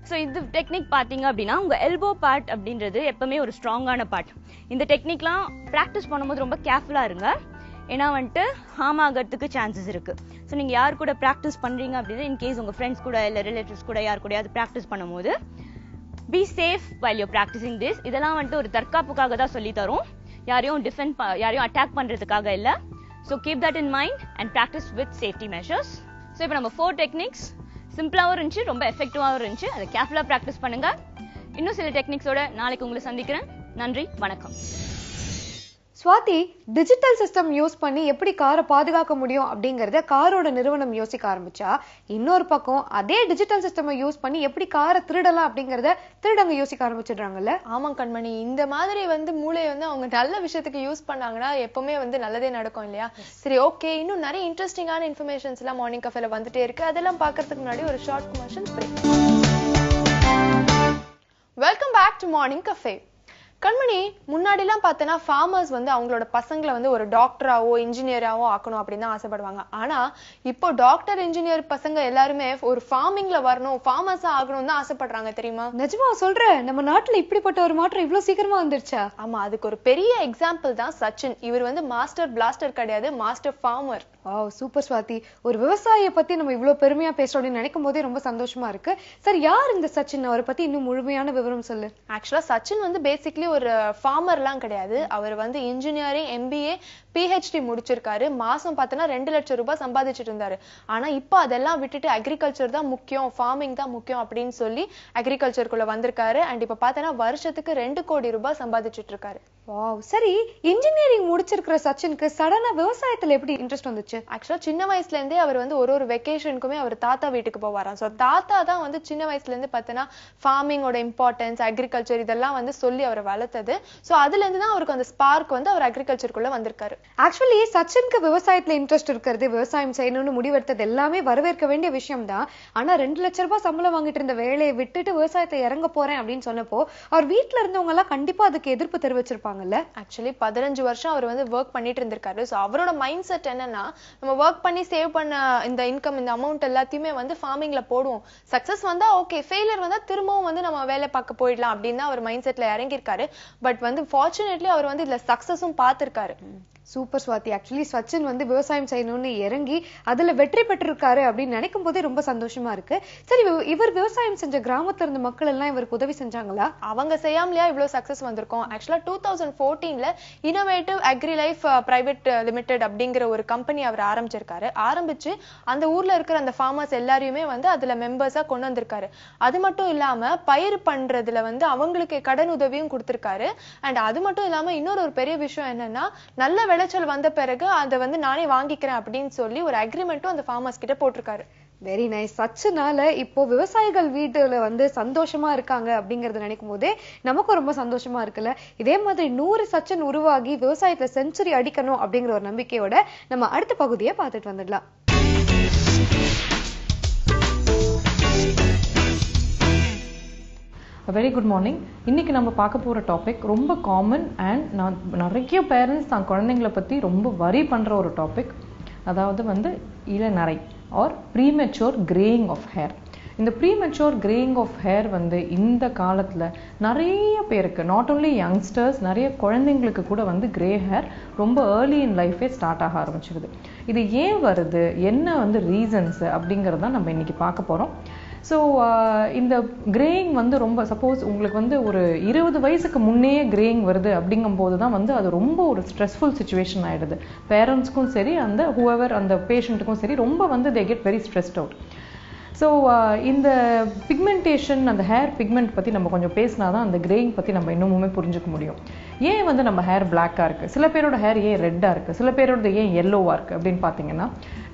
ஸோ இந்த டெக்னிக் பார்த்தீங்க அப்படின்னா உங்க எல்போ பார்ட் அப்படின்றது எப்பவுமே ஒரு ஸ்ட்ராங்கான பார்ட். இந்த டெக்னிக்லாம் ப்ராக்டிஸ் பண்ணும்போது ரொம்ப கேர்ஃபுல்லா இருங்க, ஏன்னா வந்துட்டு ஹார்ம் ஆகிறதுக்கு சான்சஸ் இருக்கு. ஸோ நீங்க யார் கூட ப்ராக்டிஸ் பண்றீங்க அப்படின்னா இன்கேஸ் உங்க ஃப்ரெண்ட்ஸ் கூட இல்ல ரிலேட்டிவ்ஸ் கூட யார் கூடயாவது ப்ராக்டிஸ் பண்ணும்போது be safe while you're practicing this. இதெல்லாம் வந்துட்டு ஒரு தற்காப்புக்காக தான் சொல்லி தரும், யாரையும் அட்டாக் பண்றதுக்காக இல்ல. So keep that in mind and practice with safety measures. So இப்போ நம்ம 4 டெக்னிக்ஸ் சிம்பிளாவும் இருந்துச்சு, ரொம்ப எஃபெக்டிவாகவும் இருந்துச்சு. அதை கேர்ஃபுல்லா ப்ராக்டிஸ் பண்ணுங்க. இன்னும் சில டெக்னிக்ஸோட நாளைக்கு உங்களை சந்திக்கிறேன். நன்றி, வணக்கம். ஸ்வாதி, டிஜிட்டல் சிஸ்டம் யூஸ் பண்ணி எப்படி காரை பாதுகாக்க முடியும் அப்படிங்கறத காரோட நிறுவனம் யோசிக்க ஆரம்பிச்சா, இன்னொரு பக்கம் அதே டிஜிட்டல் சிஸ்டம் யூஸ் பண்ணி எப்படி காரை திருடலாம் அப்படிங்கறத திருடங்க யோசிக்க ஆரம்பிச்சிடுறாங்கல்ல. ஆமா கண்மணி, இந்த மாதிரி மூளையை அவங்க நல்ல விஷயத்துக்கு யூஸ் பண்ணாங்கன்னா எப்பவுமே நல்லதே நடக்கும் இல்லையா? சரி, ஓகே, இன்னும் நிறைய இன்ட்ரெஸ்டிங்கான இன்ஃபர்மேஷன்ஸ் எல்லாம் மார்னிங் கஃபேல வந்துட்டே இருக்கு. அதெல்லாம் பாக்குறதுக்கு முன்னாடி ஒரு short commercial break. Welcome back to morning cafe. Kanmani, முன்னாடிலாம் பார்த்தனா ஃபார்மர்ஸ் அவங்களோட பசங்களை ஒரு டாக்டராவோ இன்ஜினியராவோ ஆக்கணும் அப்படின்னு தான் ஆசைப்படுவாங்க. ஆனா இப்போ டாக்டர் இன்ஜினியர் பசங்க எல்லாருமே ஒரு ஃபார்மிங்ல வரணும், ஃபார்மர்ஸா ஆகணும் தான் ஆசைப்படுறாங்க, தெரியுமா? நிஜமா சொல்ற? நம்ம நாட்டுல இப்படிப்பட்ட ஒரு மாற்றம் இவ்வளவு சீக்கிரமா வந்துருச்சா? ஆமா, அதுக்கு ஒரு பெரிய எக்ஸாம்பிள் தான் சச்சின். இவர் மாஸ்டர் பிளாஸ்டர் கிடையாது, மாஸ்டர் ஃபார்மர். சூப்பர் ஸ்வாதி. ஒரு விவசாயியை பத்தி நம்ம இவ்வளவு பெருமையா பேசுறோம் அப்படின்னு நினைக்கும் போதே ரொம்ப சந்தோஷமா இருக்கு. சரி, யார் இந்த சச்சின்? அவரை பத்தி இன்னும் முழுமையான விவரம் சொல்லு. ஆக்சுவலா சச்சின் பேசிக்கலி ஒரு ஃபார்மர்லாம் கிடையாது. அவர் இன்ஜினியரிங், MBA, PhD முடிச்சிருக்காரு. மாசம் பார்த்தனா 2 லட்சம் ரூபாய் சம்பாதிச்சுட்டு இருந்தாரு. ஆனா இப்ப அதெல்லாம் விட்டுட்டு அக்ரிகல்ச்சர் தான் முக்கியம், ஃபார்மிங் தான் முக்கியம் அப்படின்னு சொல்லி அக்ரிகல்ச்சருக்குள்ள வந்திருக்காரு. அண்ட் இப்ப பார்த்தனா வருஷத்துக்கு 2 கோடி ரூபாய் சம்பாதிச்சுட்டு இருக்காரு. சரி, இன்ஜினியரிங் முடிச்சிருக்கிற சச்சினுக்கு சடனா விவசாயத்துல எப்படி இன்ட்ரெஸ்ட் வந்துச்சு? ஆக்சுவலா சின்ன வயசுல இருந்தே அவர் ஒரு வெக்கேஷனுக்குமே அவர் தாத்தா வீட்டுக்கு போவாராம். சோ தாத்தா தான் சின்ன வயசுல இருந்து பார்த்தனா ஃபார்மிங்கோட இம்பார்ட்டன்ஸ், அக்ரிகல்ச்சர் இதெல்லாம் சொல்லி அவர் வளர்த்தது. சோ அதுல இருந்து தான் அவருக்கு அந்த ஸ்பார்க் அவர் அக்ரிகல்ச்சருக்குள்ள வந்திருக்காரு. ஆக்சுவலி சச்சினுக்கு விவசாயத்துல இன்ட்ரெஸ்ட் இருக்கிறது, விவசாயம் செய்யணும்னு முடிவெடுத்தது எல்லாமே வரவேற்க வேண்டிய விஷயம் தான். ஆனா 2 லட்சம் ரூபாய் சம்பளம் வாங்கிட்டு இருந்த வேலையை விட்டுட்டு விவசாயத்தை இறங்க போறேன் அப்படின்னு சொன்னப்போ அவர் வீட்டுல இருந்தவங்க எல்லாம் கண்டிப்பா அதுக்கு எதிர்ப்பு தெரிவிச்சிருப்பாங்கல்ல. ஆக்சுவலி 15 வருஷம் அவர் ஒர்க் பண்ணிட்டு இருந்திருக்காரு. சோ அவரோட மைண்ட் செட் என்னன்னா, நம்ம ஒர்க் பண்ணி சேவ் பண்ண இந்த இன்கம், இந்த அமௌண்ட் எல்லாத்தையுமே ஃபார்மிங்ல போடுவோம். சக்சஸ் வந்தா ஓகே, ஃபெயிலியர் வந்தா திரும்பவும் நம்ம வேலை பார்க்க போயிடலாம் அப்படின்னு தான் அவர் மைண்ட் செட்ல இறங்கியிருக்காரு. பட் ஃபார்ச்சுனேட்லி அவர் இதுல சக்சஸும் பார்த்திருக்காரு. சூப்பர் ஸ்வாதி. ஆக்சுவலி சச்சின் விவசாயம் செய்யணும்னு இறங்கி அதுல வெற்றி பெற்றிருக்காரு அப்படின்னு நினைக்கும் போதே ரொம்ப சந்தோஷமா இருக்கு. சரி, இவர் விவசாயம் செஞ்ச கிராமத்துல இருந்த மக்கள் எல்லாம் இவருக்கு உதவி செஞ்சாங்களா? அவங்க செய்யாமலையா இவ்வளவு சக்சஸ் வந்திருக்கும்? ஆக்சுவலா 2014ல innovative agri life private limited அப்படிங்கிற ஒரு கம்பெனி அவர் ஆரம்பிச்சிருக்காரு. ஆரம்பிச்சு அந்த ஊர்ல இருக்கிற அந்த ஃபார்மர்ஸ் எல்லாரையுமே அதுல மெம்பர்ஸா கொண்டு வந்திருக்காரு. அது மட்டும் இல்லாம பயிர் பண்றதுல அவங்களுக்கு கடன் உதவியும் கொடுத்திருக்காரு. அண்ட் அது மட்டும் இல்லாம இன்னொரு ஒரு பெரிய விஷயம் என்னன்னா, நல்ல விளைச்சல் வந்த பிறகு அதை நானே வாங்கிக்கிறேன் அப்படின்னு சொல்லி ஒரு அக்ரிமெண்ட்டும் அந்த ஃபார்மர்ஸ் கிட்ட போட்டிருக்காரு. Very nice. சச்சினால இப்போ விவசாயிகள் வீட்டுல சந்தோஷமா இருக்காங்க அப்படிங்கறத நினைக்கும் போதே நமக்கும் ரொம்ப சந்தோஷமா இருக்குல்ல. இதே மாதிரி 100 சச்சின் உருவாகி விவசாயத்துல செஞ்சுரி அடிக்கணும் அப்படிங்கிற ஒரு நம்பிக்கையோட நம்ம அடுத்த பகுதியை பார்த்துட்டு வந்துடலாம். Very good morning. இன்னைக்கு நம்ம பார்க்க போகிற டாபிக் ரொம்ப காமன் அண்ட் நிறைய பேரண்ட்ஸ் தான் குழந்தைங்களை பற்றி ரொம்ப வரி பண்ணுற ஒரு டாபிக். அதாவது இளநரை or premature greying of hair. இந்த ப்ரீமெச்சூர் கிரேயிங் ஆஃப் ஹேர் இந்த காலத்தில் நிறைய பேருக்கு, நாட் ஓன்லி யங்ஸ்டர்ஸ், நிறைய குழந்தைங்களுக்கு கூட கிரே ஹேர் ரொம்ப ஏர்லி இன் லைஃபே ஸ்டார்ட் ஆக ஆரம்பிச்சிருது. இது ஏன் வருது, என்ன ரீசன்ஸு அப்படிங்கிறதான் நம்ம இன்னைக்கு பார்க்க போகிறோம். ஸோ இந்த கிரேயிங் ரொம்ப சப்போஸ் உங்களுக்கு ஒரு 20 வயசுக்கு முன்னே கிரேயிங் வருது அப்படிங்கும்போது தான் அது ரொம்ப ஒரு ஸ்ட்ரெஸ்ஃபுல் சுச்சுவேஷன் ஆகிடுது. பேரண்ட்ஸ்க்கும் சரி, அந்த ஹூஎவர் அந்த பேஷண்ட்டுக்கும் சரி, ரொம்ப they get very stressed out. So இந்த பிக்மெண்டேஷன், அந்த ஹேர் பிக்மெண்ட் பற்றி நம்ம கொஞ்சம் பேசினா தான் அந்த கிரேயிங் பற்றி நம்ம இன்னுமுமே புரிஞ்சுக்க முடியும். ஏன் நம்ம ஹேர் பிளாக்காக இருக்குது, சில பேரோட ஹேர் ஏன் ரெட்டாக இருக்குது, சில பேரோட ஏன் எல்லோவாக இருக்குது அப்படின்னு பார்த்தீங்கன்னா,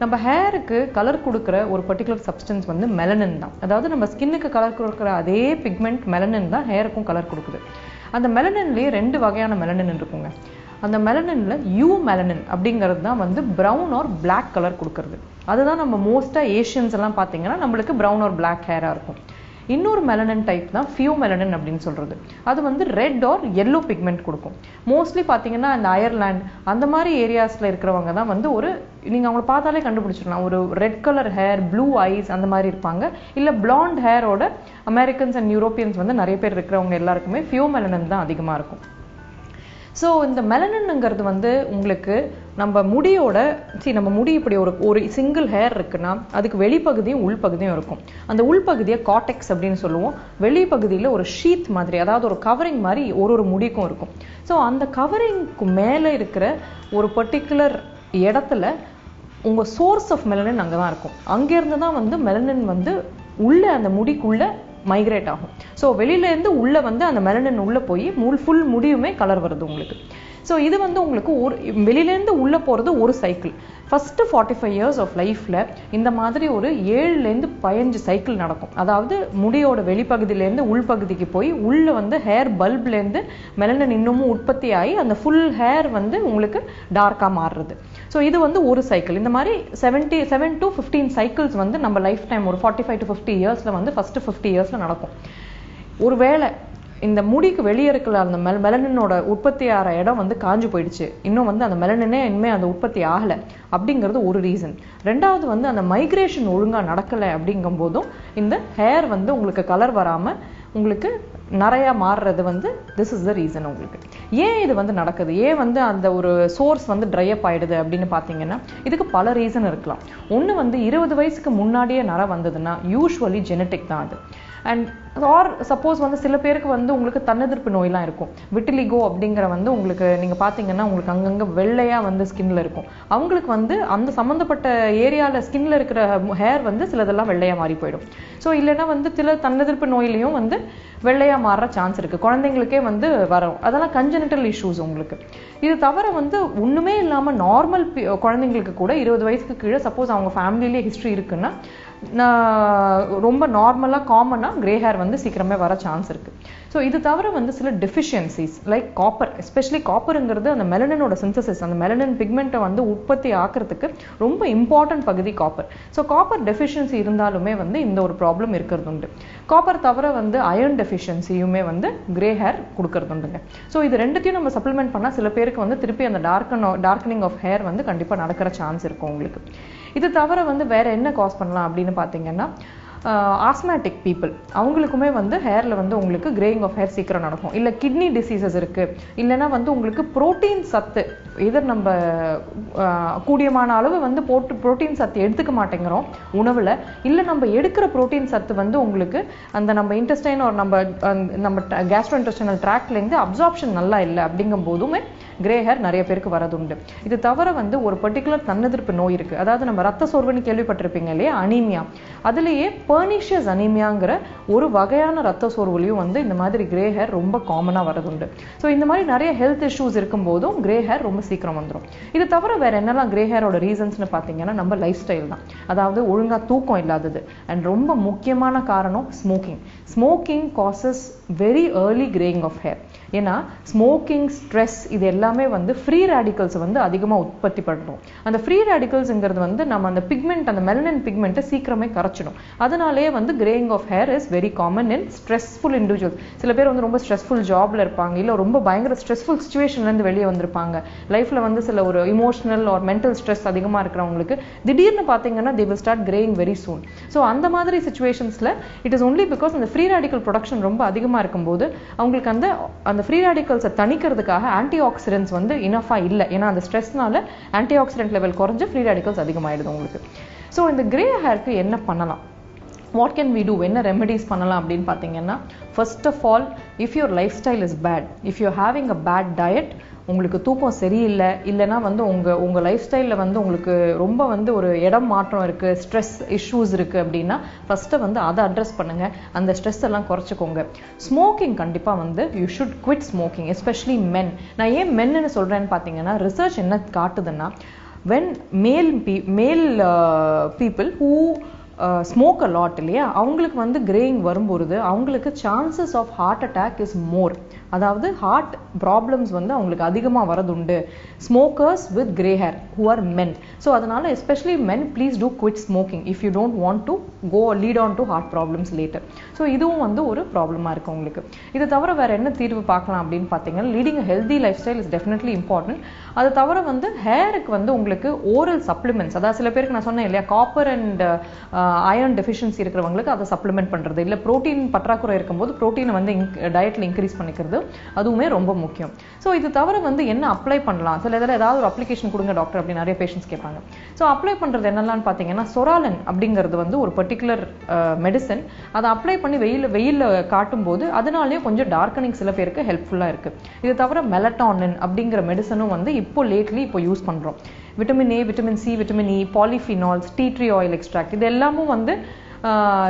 நம்ம ஹேருக்கு கலர் கொடுக்குற ஒரு பர்டிகுலர் சப்ஸ்டன்ஸ் மெலனின் தான். அதாவது நம்ம ஸ்கின்னுக்கு கலர் கொடுக்குற அதே பிக்மெண்ட் மெலனின் தான் ஹேருக்கும் கலர் கொடுக்குது. அந்த மெலனின்லேயே 2 வகையான மெலனின் இருக்குங்க. அந்த மெலனின்ல யூ மெலனின் அப்படிங்கிறது தான் ப்ரௌன் ஆர் பிளாக் கலர் கொடுக்கறது. அதுதான் நம்ம மோஸ்ட்டாக ஏஷியன்ஸ் எல்லாம் பார்த்தீங்கன்னா நம்மளுக்கு ப்ரௌன் ஆர் பிளாக் ஹேராக இருக்கும். இன்னொரு மெலனின் டைப் தான் ஃபியூ மெலனின் அப்படின்னு சொல்றது. அது ரெட் ஆர் எல்லோ பிக்மெண்ட் கொடுக்கும். மோஸ்ட்லி பார்த்தீங்கன்னா இந்த அயர்லாந்து அந்த மாதிரி ஏரியாஸில் இருக்கிறவங்க தான் ஒரு நீங்கள் அவங்கள பார்த்தாலே கண்டுபிடிச்சிடலாம், ஒரு red colour hair, blue eyes அந்த மாதிரி இருப்பாங்க. இல்லை பிளாண்ட் ஹேரோட அமெரிக்கன்ஸ் அண்ட் யூரோப்பியன்ஸ் நிறைய பேர் இருக்கிறவங்க எல்லாருக்குமே ஃபியூ மெலனின் தான் அதிகமாக இருக்கும். ஸோ இந்த மெலனின்ங்கிறது உங்களுக்கு நம்ம முடியோட நம்ம முடி இப்படி ஒரு சிங்கிள் ஹேர் இருக்குன்னா அதுக்கு வெளிப்பகுதியும் உள்பகுதியும் இருக்கும். அந்த உள்பகுதியை காட்டெக்ஸ் அப்படின்னு சொல்லுவோம். வெளிப்பகுதியில் ஒரு ஷீத் மாதிரி, அதாவது ஒரு கவரிங் மாதிரி ஒரு முடிக்கும் இருக்கும். ஸோ அந்த கவரிங்க்கு மேலே இருக்கிற ஒரு பர்டிகுலர் இடத்துல உங்கள் சோர்ஸ் ஆஃப் மெலனின் அங்கே தான் இருக்கும். அங்கேருந்து தான் மெலனின் உள்ள அந்த முடிக்குள்ள மைக்ரேட் ஆகும். ஸோ வெளியிலேருந்து உள்ளே அந்த மெலனின் உள்ளே போய் ஃபுல் முடியுமே கலர் வருது உங்களுக்கு. ஸோ இது வந்து உங்களுக்கு ஒரு வெளியிலேருந்து உள்ள போறது ஒரு சைக்கிள். ஃபர்ஸ்ட் 45 years ஆஃப் லைஃப்ல இந்த மாதிரி ஒரு 7லேருந்து 15 சைக்கிள் நடக்கும். அதாவது முடியோட வெளிப்பகுதியிலேருந்து உள்பகுதிக்கு போய் உள்ள வந்து ஹேர் பல்ப்லேருந்து மெலனின் இன்னமும் உற்பத்தி ஆகி அந்த ஃபுல் ஹேர் வந்து உங்களுக்கு டார்க்கா மாறுறது. ஸோ இது வந்து ஒரு சைக்கிள். இந்த மாதிரி 7 to 15 சைக்கிள்ஸ் வந்து நம்ம லைஃப் டைம் ஒரு 45 to 50 yearsல வந்து ஃபர்ஸ்ட் 50 yearsல நடக்கும். ஒருவேளை இந்த முடிக்கு வெளியே இருக்கிற அந்த மெலனினோட உற்பத்தி ஆகிற இடம் வந்து காஞ்சு போயிடுச்சு, இன்னும் வந்து அந்த மெலனினே இனிமேல் அந்த உற்பத்தி ஆகலை அப்படிங்கிறது ஒரு ரீசன். ரெண்டாவது வந்து அந்த மைக்ரேஷன் ஒழுங்காக நடக்கலை அப்படிங்கும் போதும் இந்த ஹேர் வந்து உங்களுக்கு கலர் வராமல் உங்களுக்கு நிறைய மாறுறது வந்து திஸ் இஸ் த ரீசன். உங்களுக்கு ஏன் இது வந்து நடக்குது, ஏன் வந்து அந்த ஒரு சோர்ஸ் வந்து ட்ரை அப் ஆயிடுது அப்படின்னு பார்த்தீங்கன்னா இதுக்கு பல ரீசன் இருக்கலாம். ஒன்று வந்து 20 வயசுக்கு முன்னாடியே நரை வந்ததுன்னா யூஸ்வலி ஜெனட்டிக் தான் அது. அண்ட் ஆர் சப்போஸ் வந்து சில பேருக்கு வந்து உங்களுக்கு தன்னெதிர்ப்பு நோயெலாம் இருக்கும். விட்டிலிகோ அப்படிங்கிற வந்து உங்களுக்கு நீங்கள் பார்த்தீங்கன்னா உங்களுக்கு அங்கங்கே வெள்ளையாக வந்து ஸ்கின்ல இருக்கும். அவங்களுக்கு வந்து அந்த சம்மந்தப்பட்ட ஏரியாவில் ஸ்கின்ல இருக்கிற ஹேர் வந்து சிலதெல்லாம் வெள்ளையாக மாறி போயிடும். ஸோ இல்லைன்னா வந்து சில தன்னெதிர்ப்பு நோயிலையும் வந்து வெள்ளையாக மாறுற சான்ஸ் இருக்குது. குழந்தைங்களுக்கே வந்து வரும். அதெல்லாம் கன்ஜெனிட்டல் இஷ்யூஸ் உங்களுக்கு. இது தவிர வந்து ஒன்றுமே இல்லாமல் நார்மல் குழந்தைங்களுக்கு கூட 20 வயசுக்கு கீழே சப்போஸ் அவங்க ஃபேமிலியிலே ஹிஸ்ட்ரி இருக்குன்னா ரொம்ப நார்மலாக காமனாக கிரே ஹேர் வந்து சீக்கிரமே வர சான்ஸ் இருக்குது. ஸோ இது தவிர வந்து சில டெஃபிஷியன்சிஸ் லைக் காப்பர், எஸ்பெஷலி காப்பருங்கிறது அந்த மெலனினோட சிந்தசிஸ், அந்த மெலனின் பிக்மெண்ட்டை வந்து உற்பத்தி ஆக்கிறதுக்கு ரொம்ப இம்பார்ட்டன்ட் பகுதி காப்பர். ஸோ காப்பர் டெஃபிஷியன்சி இருந்தாலுமே வந்து இந்த ஒரு ப்ராப்ளம் இருக்கிறது உண்டு. காப்பர் தவிர வந்து அயர்ன் டெஃபிஷியன்சியுமே வந்து கிரே ஹேர் கொடுக்கறது உண்டுங்க. ஸோ இது ரெண்டுத்தையும் நம்ம சப்ளிமெண்ட் பண்ணால் சில பேருக்கு வந்து திருப்பி அந்த டார்க்கனிங் ஆஃப் ஹேர் வந்து கண்டிப்பாக நடக்கிற சான்ஸ் இருக்கும் உங்களுக்கு. இது தவிர வந்து வேற என்ன காஸ் பண்ணலாம் அப்படின்னு பார்த்தீங்கன்னா ஆஸ்மேட்டிக் பீப்புள் அவங்களுக்குமே வந்து ஹேரில் வந்து உங்களுக்கு கிரேயிங் ஆஃப் ஹேர் சீக்கிரம் நடக்கும். இல்லை கிட்னி டிசீசஸ் இருக்குது, இல்லைன்னா வந்து உங்களுக்கு ப்ரோட்டீன் சத்து எதிர் நம்ம கூடியமான அளவு வந்து ப்ரோட்டீன் சத்து எடுத்துக்க மாட்டேங்கிறோம் உணவில், இல்லை நம்ம எடுக்கிற ப்ரோட்டீன் சத்து வந்து உங்களுக்கு அந்த நம்ம இன்டெஸ்டைன் ஒரு நம்ம கேஸ்ட்ரோ இன்டெஸ்டைனல் ட்ராக்ட்லேருந்து அப்சார்ப்ஷன் நல்லா இல்லை அப்படிங்கும் போதுமே கிரே ஹேர் நிறைய பேருக்கு வரதுண்டு. இது தவிர வந்து ஒரு பர்டிகுலர் தன்னெதிர்ப்பு நோய் இருக்குது. அதாவது நம்ம ரத்த சோர்வுன்னு கேள்விப்பட்டிருப்பீங்க இல்லையா, அனீமியா. அதுலேயே பெர்னிஷியஸ் அனீமியாங்கிற ஒரு வகையான ரத்த சோர்வுலையும் வந்து இந்த மாதிரி கிரே ஹேர் ரொம்ப காமனாக வரதுண்டு. ஸோ இந்த மாதிரி நிறைய ஹெல்த் இஷ்யூஸ் இருக்கும் போதும் கிரே ஹேர் ரொம்ப சீக்கிரம் வந்துடும். இது தவிர வேற என்னெல்லாம் கிரே ஹேரோட ரீசன்ஸ்னு பார்த்தீங்கன்னா நம்ம லைஃப் ஸ்டைல் தான். அதாவது ஒழுங்காக தூக்கம் இல்லாதது அண்ட் ரொம்ப முக்கியமான காரணம் smoking. Smoking causes very early greying of hair. ஏன்னா ஸ்மோக்கிங், ஸ்ட்ரெஸ் இது எல்லாமே வந்து ஃப்ரீ ரேடிக்கல்ஸ் வந்து அதிகமாக உற்பத்தி பண்ணுறோம். அந்த ஃப்ரீ ரேடிக்கல்ஸுங்கிறது வந்து நம்ம அந்த பிக்மெண்ட், அந்த மெலனின் பிக்மெண்ட்டை சீக்கிரமே கரைச்சிடும். அதனாலேயே வந்து greying of hair is very common in stressful individuals. சில பேர் வந்து ரொம்ப ஸ்ட்ரெஸ்ஃபுல் ஜாப்ல இருப்பாங்க, இல்லை ரொம்ப பயங்கர ஸ்ட்ரெஸ்ஃபுல் சுச்சுவேஷன்லேருந்து வெளியே வந்திருப்பாங்க. லைஃப்ல வந்து சில ஒரு இமோஷனல் ஆர் மென்டல் ஸ்ட்ரெஸ் அதிகமாக இருக்கிறவங்களுக்கு திடீர்னு பார்த்தீங்கன்னா they will start graying very soon. So அந்த மாதிரி சுச்சுவேஷன்ஸில் இட் இஸ் ஒன்லி பிகாஸ் அந்த ஃப்ரீ ரேடிக்கல் ப்ரொடக்ஷன் ரொம்ப அதிகமாக இருக்கும்போது அவங்களுக்கு அந்த ஃப்ரீ ரேடிக்கல்ஸை தணிக்கிறதுக்காக ஆன்டி ஆக்சிடென்ட்ஸ் வந்து இனஃபாக இல்லை. ஏன்னா அந்த ஸ்ட்ரெஸ்னால ஆன்டி ஆக்சிடென்ட் லெவல் குறைஞ்சு ஃப்ரீ ரேடிக்கல்ஸ் அதிகமாகிடுது உங்களுக்கு. ஸோ இந்த கிரே ஹேருக்கு என்ன பண்ணலாம், வாட் கேன் வி டூ, என்ன ரெமெடிஸ் பண்ணலாம் அப்படின்னு பார்த்தீங்கன்னா, first of all if your lifestyle is bad, if you having a bad diet, உங்களுக்கு தூக்கம் சரியில்லை, இல்லைன்னா வந்து உங்கள் லைஃப் ஸ்டைலில் வந்து உங்களுக்கு ரொம்ப வந்து ஒரு இடம் மாற்றம் இருக்குது, ஸ்ட்ரெஸ் இஷ்யூஸ் இருக்குது அப்படின்னா ஃபஸ்ட்டு வந்து அதை அட்ரஸ் பண்ணுங்கள். அந்த ஸ்ட்ரெஸ் எல்லாம் குறைச்சிக்கோங்க. ஸ்மோக்கிங் கண்டிப்பாக வந்து you should quit smoking, especially men. நான் ஏன் மென்னு சொல்கிறேன்னு பார்த்தீங்கன்னா ரிசர்ச் என்ன காட்டுதுன்னா when male people who smoke a lot இல்லையா, அவங்களுக்கு வந்து கிரேயிங் வரும்பொழுது அவங்களுக்கு chances of heart attack is more. அதாவது ஹார்ட் ப்ராப்ளம்ஸ் வந்து அவங்களுக்கு அதிகமாக வரதுண்டு smokers with grey hair who are men. So அதனால especially men please do quit smoking if you don't want to go lead on to heart problems later. So இதுவும் வந்து ஒரு ப்ராப்ளமாக இருக்குது உங்களுக்கு. இது தவிர வேறு என்ன தீர்வு பார்க்கலாம் அப்படின்னு பார்த்தீங்கன்னா, leading a healthy life style is definitely important. அது தவிர வந்து ஹேருக்கு வந்து உங்களுக்கு ஓரல் சப்ளிமெண்ட்ஸ், அதாவது சில பேருக்கு நான் சொன்னேன் இல்லையா காப்பர் அண்ட் அயர்ன் டெஃபிஷியன்சி இருக்கிறவங்களுக்கு அதை சப்ளிமெண்ட் பண்ணுறது, இல்லை ப்ரோட்டீன் பற்றாக்குறை இருக்கும்போது ப்ரோட்டீனை வந்து டயட்டில் இன்க்ரீஸ் பண்ணிக்கிறது, அதுவுமே ரொம்ப முக்கியம். ஸோ இது தவிர வந்து என்ன அப்ளை பண்ணலாம், சில இதில் ஏதாவது ஒரு அப்ளிகேஷன் கொடுங்க டாக்டர் அப்படின்னு நிறைய பேஷண்ட்ஸ் கேட்பாங்க. ஸோ அப்ளை பண்ணுறது என்னெல்லாம் பார்த்தீங்கன்னா, சொராலன் அப்படிங்கிறது வந்து ஒரு பர்டிகுலர் மெடிசன். அதை அப்ளை பண்ணி வெயிலில் காட்டும் போது அதனாலேயே கொஞ்சம் டார்க்கனிங் சில பேருக்கு ஹெல்ப்ஃபுல்லாக இருக்குது. இது தவிர மெலட்டானின் அப்படிங்கிற மெடிசனும் வந்து இப்போ யூஸ் பண்ணுறோம். Vitamin A, vitamin C, vitamin E, polyphenols, tea tree oil extract, இது எல்லாமும் வந்து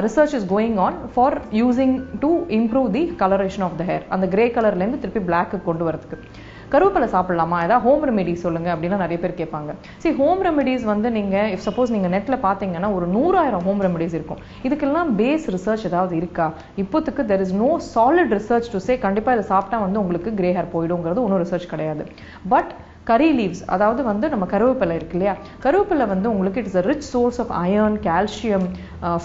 research is going on for using to improve the coloration of the hair. அந்த கிரே கலர்லேருந்து திருப்பி பிளாக்கு கொண்டு வரதுக்கு கருவேப்பிலை சாப்பிடலாமா, ஏதாவது ஹோம் ரெமெடிஸ் சொல்லுங்க அப்படின்னா நிறைய பேர் கேட்பாங்க. சரி, ஹோம் ரெமெடிஸ் வந்து நீங்க இஃப் சப்போஸ் நீங்க நெட்ல பாத்தீங்கன்னா ஒரு 100,000 ஹோம் ரெமெடிஸ் இருக்கும். இதுக்கெல்லாம் பேஸ் ரிசர்ச் ஏதாவது இருக்கா? இப்போத்துக்கு there is no solid research to say கண்டிப்பா இதை சாப்பிட்டா வந்து உங்களுக்கு கிரே ஹேர் போயிடுங்கிறது ஒன்றும் ரிசர்ச் கிடையாது. பட் கரி லீவ்ஸ், அதாவது வந்து நம்ம கருவேப்பிலை இருக்கு இல்லையா, கருவேப்பிலை வந்து உங்களுக்கு it's a rich source of iron, calcium,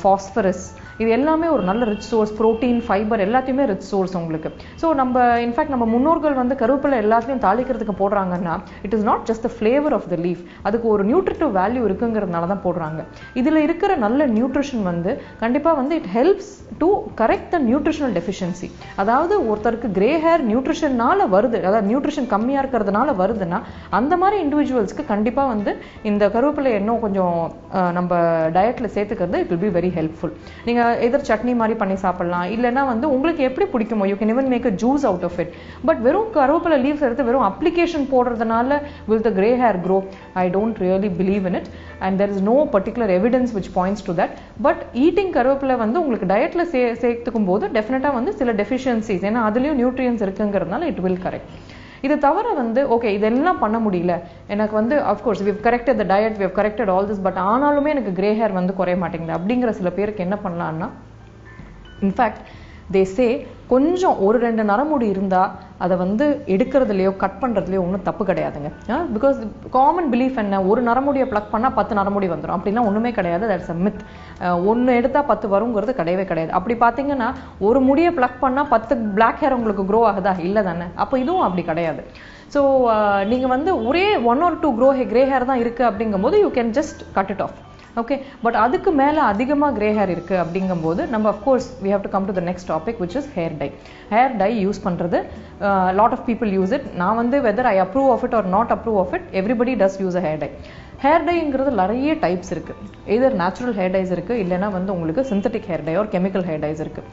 phosphorus, இது எல்லாமே ஒரு நல்ல ரிச் சோர்ஸ், புரோட்டீன், ஃபைபர் எல்லாத்தையுமே ரிச் சோர்ஸ் உங்களுக்கு. ஸோ நம்ம இன்ஃபேக்ட் நம்ம முன்னோர்கள் வந்து கருவேப்பிலை எல்லாத்தையும் தாளிக்கிறதுக்கு போடுறாங்கன்னா it is not just the flavour of the leaf, அதுக்கு ஒரு நியூட்ரிட்டிவ் வேல்யூ இருக்குங்கிறதுனால தான் போடுறாங்க. இதில் இருக்கிற நல்ல நியூட்ரிஷன் வந்து கண்டிப்பாக வந்து it helps to correct the nutritional deficiency. அதாவது ஒருத்தருக்கு கிரே ஹேர் நியூட்ரிஷன்னால வருது, அதாவது நியூட்ரிஷன் கம்மியாக இருக்கிறதுனால வருதுன்னா அந்த மாதிரி இண்டிவிஜுவல்ஸ்க்கு கண்டிப்பாக வந்து இந்த கருவேப்பிலை இன்னும் கொஞ்சம் நம்ம டயட்டில் சேர்த்துக்கிறது it will be very helpful. நீங்கள் எதர் சட்னி மாதிரி பண்ணி சாப்பிடலாம், இல்லைன்னா வந்து உங்களுக்கு எப்படி பிடிக்குமோ you can even make a juice out of it. But வெறும் கருவேப்பிலை லீவ்ஸ் எடுத்து வெறும் அப்ளிகேஷன் போடுறதுனால will the grey hair grow? I don't really believe in it and there is no particular evidence which points to that. But eating கருவேப்பிலை வந்து உங்களுக்கு டயட்ல சேர்த்துக்கும் போது டெஃபினட்டா வந்து சில டெஃபிஷியன்சிஸ், ஏன்னா அதுலயும் நியூட்ரியன்ஸ் இருக்குங்கிறதுனால இட் வில் கரெக்ட். இது தவிர வந்து ஓகே இதெல்லாம் பண்ண முடியல எனக்கு வந்து of course we have corrected the diet, we have corrected all this, but ஆனாலுமே எனக்கு கிரே ஹேர் வந்து குறைய மாட்டேங்குது அப்படிங்கிற சில பேருக்கு என்ன பண்ணலாம்னா, இன்ஃபேக்ட் தே சே கொஞ்சம் ஒரு 2 நரமுடி இருந்தா அதை வந்து எடுக்கிறதுலையோ கட் பண்றதுலையோ ஒன்றும் தப்பு கிடையாதுங்க. பிகாஸ் காமன் பிலீஃப் என்ன, ஒரு நரமுடியை பிளக் பண்ணா 10 நரமுடி வந்துடும் அப்படிலாம் ஒண்ணுமே கிடையாது. That's a myth. ஒன்று எடுத்தா 10 வருங்கிறது கிடையவே கிடையாது. அப்படி பார்த்தீங்கன்னா ஒரு முடியை பிளக் பண்ணா 10 பிளாக் ஹேர் உங்களுக்கு க்ரோ ஆகுதா? இல்லை தானே. அப்போ இதுவும் அப்படி கிடையாது. ஸோ நீங்க வந்து ஒரே 1 or 2 கிரே ஹேர் தான் இருக்கு அப்படிங்கும்போது you can just cut it off. Okay, but அதுக்கு மேலே அதிகமாக கிரே ஹேர் இருக்குது அப்படிங்கும்போது நம்ம of course we have to come to the next topic which is hair dye. Hair dye use பண்ணுறது lot of people use it. நான் வந்து whether I approve of it or not approve of it, everybody does use a hair dye. Hair டைங்கிறது நிறைய types இருக்குது. எதர் natural hair dyes இருக்குது, இல்லைன்னா வந்து உங்களுக்கு synthetic hair dye or chemical hair dyes இருக்குது.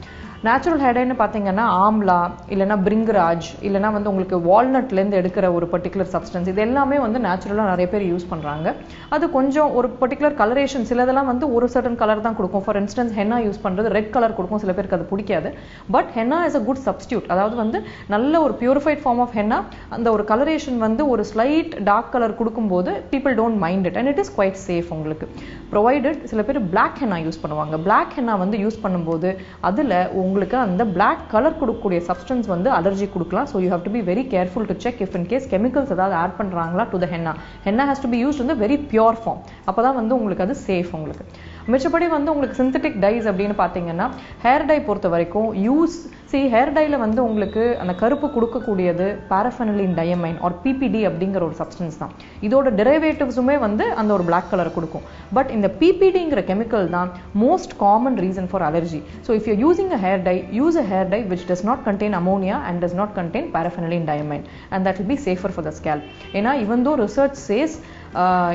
நேச்சுரல் ஹேர் டைன்னு பார்த்தீங்கன்னா ஆம்லா, இல்லைனா பிரிங்கராஜ், இல்லைனா வந்து உங்களுக்கு வால்நட்லேருந்து எடுக்கிற ஒரு பர்டிகுலர் சப்ஸ்டன்ஸ், இது எல்லாமே வந்து நேச்சுரலாக நிறைய பேர் யூஸ் பண்ணுறாங்க. அது கொஞ்சம் ஒரு பர்டிகுலர் கலரேஷன், சிலதெல்லாம் வந்து ஒரு சர்டன் கலர் தான் கொடுக்கும். ஃபார் இன்ஸ்டன்ஸ் ஹென்னா யூஸ் பண்ணுறது ரெட் கலர் கொடுக்கும், சில பேருக்கு அது பிடிக்காது. But henna is a good substitute. அதாவது வந்து நல்ல ஒரு பியூரிஃபைட் ஃபார்ம் ஆஃப் ஹென்னா, அந்த ஒரு கலரேஷன் வந்து ஒரு ஸ்லைட் டார்க் கலர் கொடுக்கும்போது people don't mind it and it is quite safe உங்களுக்கு. ப்ரொவைடட் சில பேர் பிளாக் ஹென்னா யூஸ் பண்ணுவாங்க. பிளாக் ஹென்னா வந்து யூஸ் பண்ணும்போது அதில் உங்களுக்கு அந்த பிளாக் கலர் கொடுக்கக்கூடிய சப்ஸ்டன்ஸ் வந்து அலர்ஜி கொடுக்கலாம். So you have to be very careful to check if in case chemicals ஏதாவது ஆட் பண்ணுறாங்களா to the henna. Henna has to be used வந்து வெரி பியூர் ஃபார்ம். அப்போ தான் வந்து உங்களுக்கு அது சேஃப் உங்களுக்கு. மிச்சப்படி வந்து உங்களுக்கு சிந்தட்டிக் டைஸ் அப்படின்னு பார்த்தீங்கன்னா ஹேர் டை பொறுத்த வரைக்கும் ஹேர் டைல வந்து உங்களுக்கு அந்த கருப்பு கொடுக்கக்கூடியது பாராஃபெனலின் டயமைன் ஆர் பிபிடி அப்படிங்கிற ஒரு சப்ஸ்டன்ஸ் தான். இதோட டெரிவேட்டிவ்ஸுமே வந்து அந்த ஒரு பிளாக் கலர் கொடுக்கும். பட் இந்த பிபிடிங்கிற கெமிக்கல் தான் most common reason for allergy. So if you using a hair dye, use a hair dye which does not contain ammonia and does not contain paraphenylene diamine and that will be safer for the scalp. ஏன்னா even though research says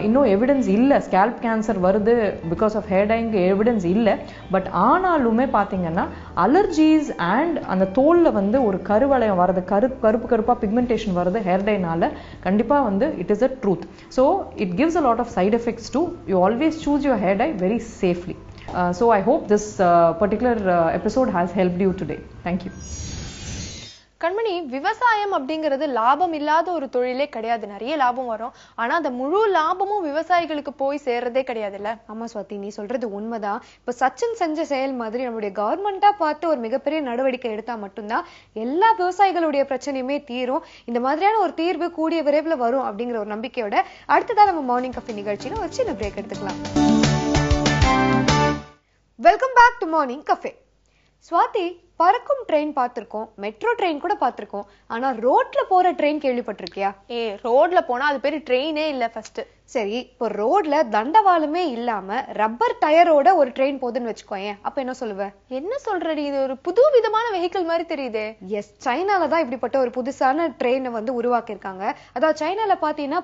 இன்னும் evidence இல்லை scalp cancer வருது because of hair டைங்கு evidence இல்லை. But ஆனாலுமே பார்த்தீங்கன்னா allergies and அந்த தோலில் வந்து ஒரு கருவளையம் வரது, கருப்பாக பிக்மெண்டேஷன் வருது ஹேர் டைனால, கண்டிப்பாக வந்து it is a truth. So it gives a lot of side effects to you always choose your hair dye very safely. So I hope this particular episode has helped you today. Thank you. கண்மணி, விவசாயம் அப்படிங்கிறது லாபம் இல்லாத ஒரு தொழிலே கிடையாது. நிறைய லாபம் வரும், ஆனா அந்த முழு லாபமும் விவசாயிகளுக்கு போய் சேர்றதே கிடையாதுல்ல. ஆமா சுவாதி, நீ சொல்றது உண்மைதான். இப்ப சச்சின் செஞ்ச செயல் மாதிரி நம்மளுடைய கவர்மெண்டா பார்த்து ஒரு மிகப்பெரிய நடவடிக்கை எடுத்தா மட்டும்தான் எல்லா விவசாயிகளுடைய பிரச்சனையுமே தீரும். இந்த மாதிரியான ஒரு தீர்வு கூடிய விரைவில் வரும் அப்படிங்கிற ஒரு நம்பிக்கையோட அடுத்ததான் நம்ம மார்னிங் கஃபே நிகழ்ச்சியில ஒரு சின்ன பிரேக் எடுத்துக்கலாம். Welcome back to morning cafe. Swathi, பறக்கும் ட்ரெயின் பார்த்திருக்கோம், மெட்ரோ ட்ரெயின் கூட பார்த்திருக்கோம், ஆனா ரோட்ல போற ட்ரெயின் கேள்விப்பட்டிருக்கியா? ரோட்ல போனா அது பேரு ட்ரெயினே இல்ல. ஃபர்ஸ்ட் சரி, இப்போ ரோட்ல தண்டவாளமே இல்லாம ரப்பர் டயரோட ஒரு ட்ரெயின் போகுதுன்னு வச்சுக்கோயேன், அப்ப என்ன சொல்லுவ? என்ன சொல்றடி, இது ஒரு புது விதமான வெஹிக்கிள் மாதிரி தெரியுது. எஸ், சைனால தான் இப்படிப்பட்ட ஒரு புதுசான ட்ரெயினை வந்து உருவாக்கியிருக்காங்க. அதாவது சைனால பாத்தீங்கன்னா